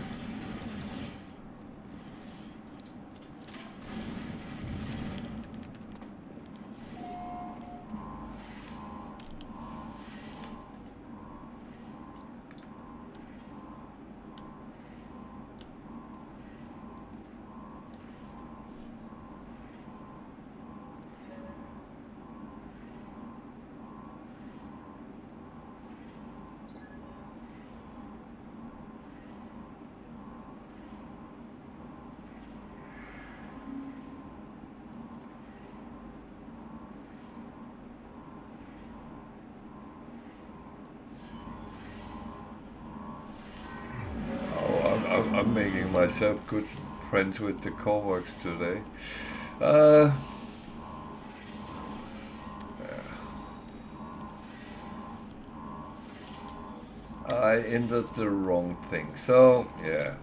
I'm making myself good friends with the co-works today. Yeah. I entered the wrong thing, so yeah.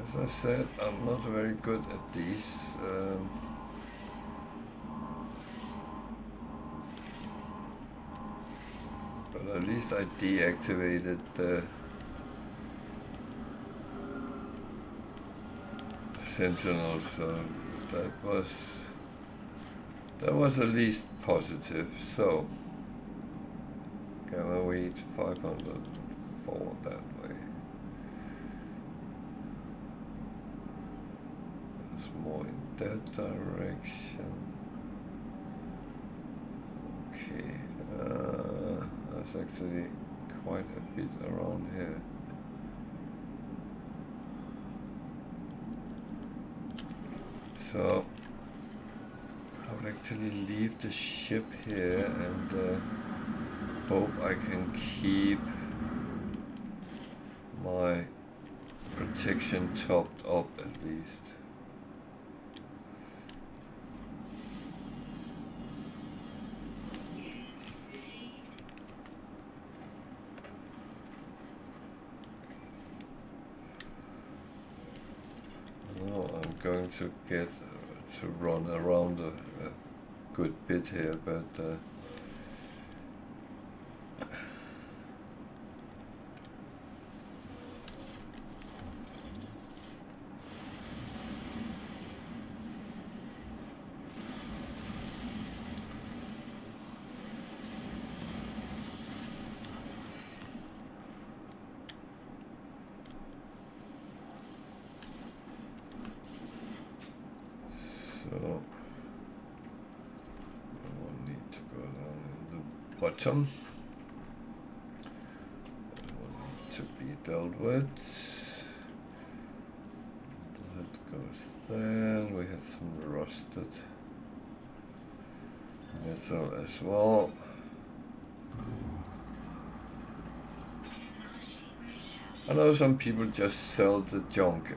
As I said, I'm not very good at these. But at least I deactivated the Sentinels. that was at least positive. So gamma weight 504 that way. It's more in that direction. Okay, that's actually quite a bit around here. So I would actually leave the ship here and hope I can keep my protection topped up at least. Now I'm going to get to run around a good bit here, but so I will need to go down in the bottom. That will need to be dealt with. That goes there. We had some rusted metal as well. I know some people just sell the junk.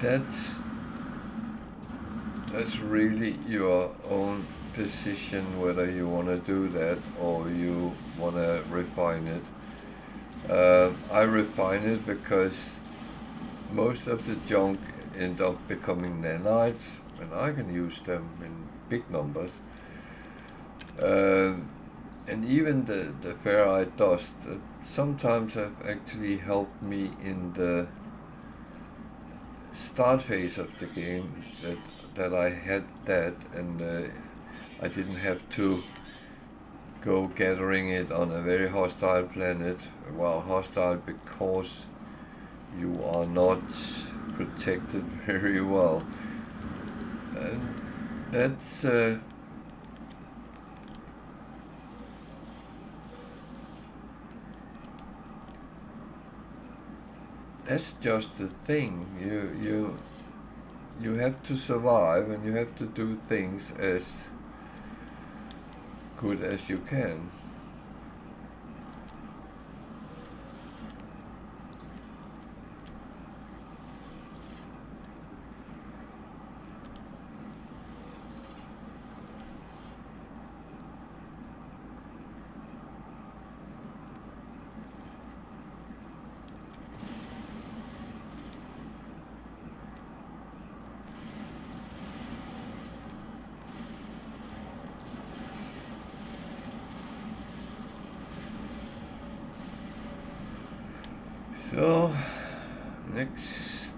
That's really your own decision whether you want to do that or you want to refine it. I refine it because most of the junk end up becoming nanites, and I can use them in big numbers. And even the ferrite dust sometimes have actually helped me in the start phase of the game, that I had that, and I didn't have to go gathering it on a very hostile planet. Well, hostile because you are not protected very well, and that's just the thing. You have to survive, and you have to do things as good as you can. So, next.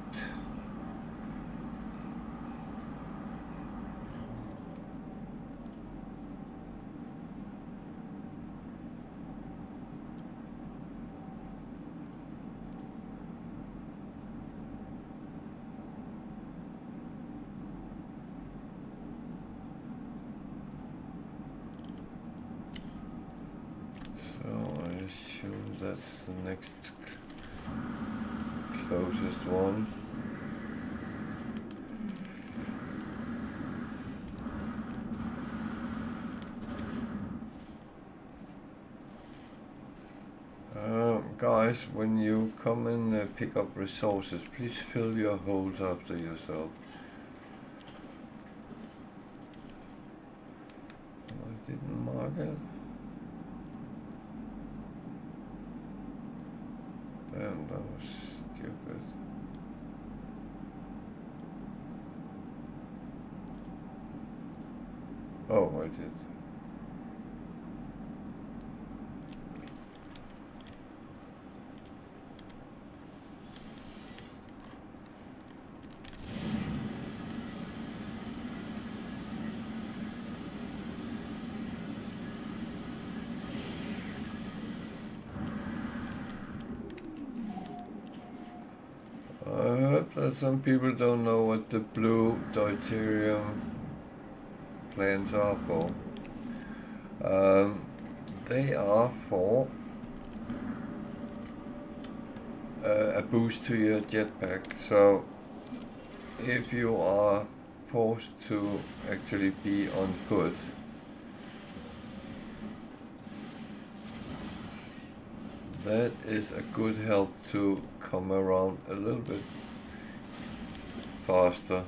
So I assume that's the next closest one. Guys, when you come and pick up resources, please fill your holes after yourself. I didn't mark it. Damn, that was stupid. Oh, I did. I heard that some people don't know what the blue deuterium plans are for. They are for a boost to your jetpack. So if you are forced to actually be on foot, that is a good help to come around a little bit faster.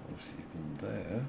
Was even there.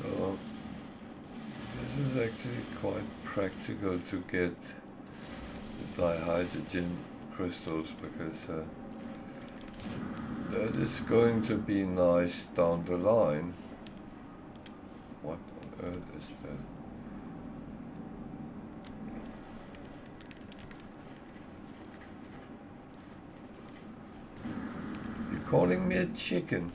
So this is actually quite practical to get the dihydrogen crystals, because that is going to be nice down the line. What on earth is that? You're calling me a chicken?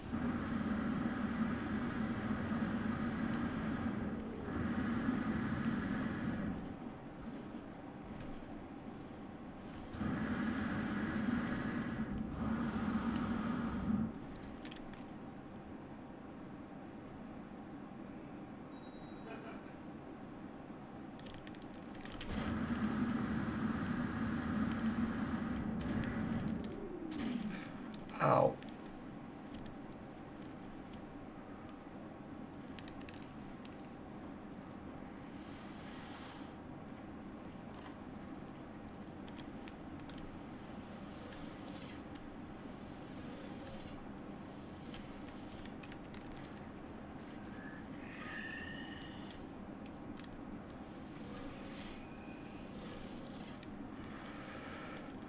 Ow.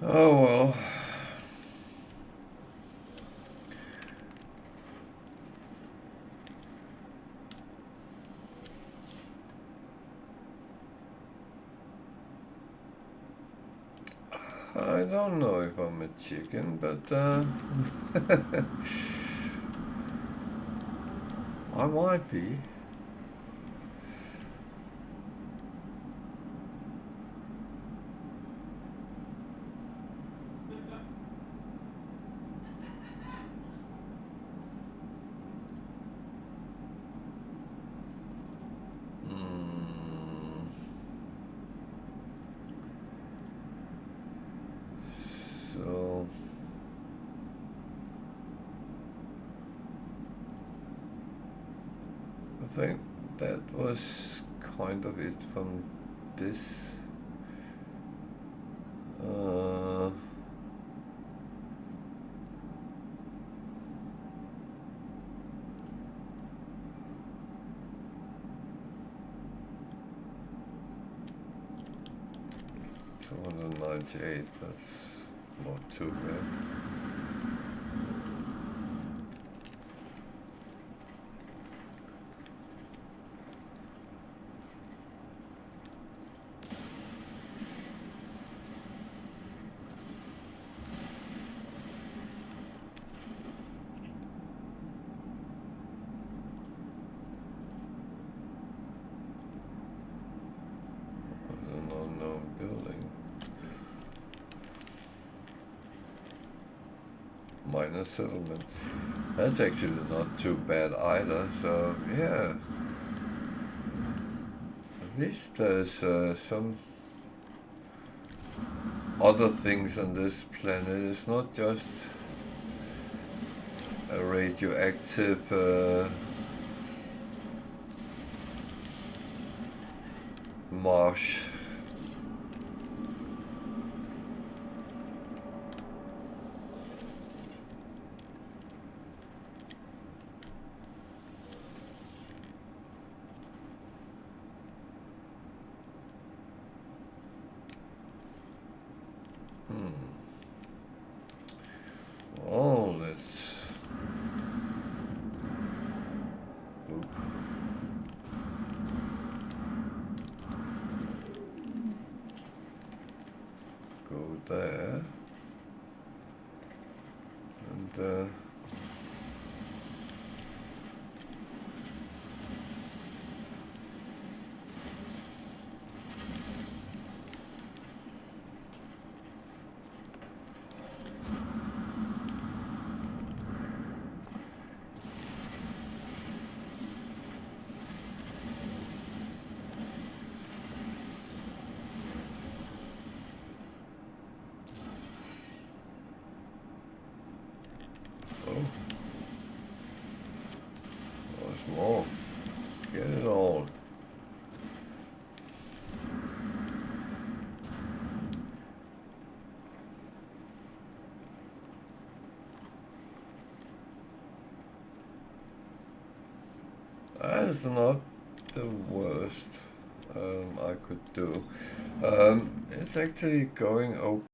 Oh well. I don't know if I'm a chicken, but I might be. So I think that was kind of it from this. $298, that's not too bad. minor settlement. That's actually not too bad either, so yeah. At least there's some other things on this planet. It's not just a radioactive marsh. Oh, let's go there and there's more. Get it all. That's not the worst I could do. It's actually going okay.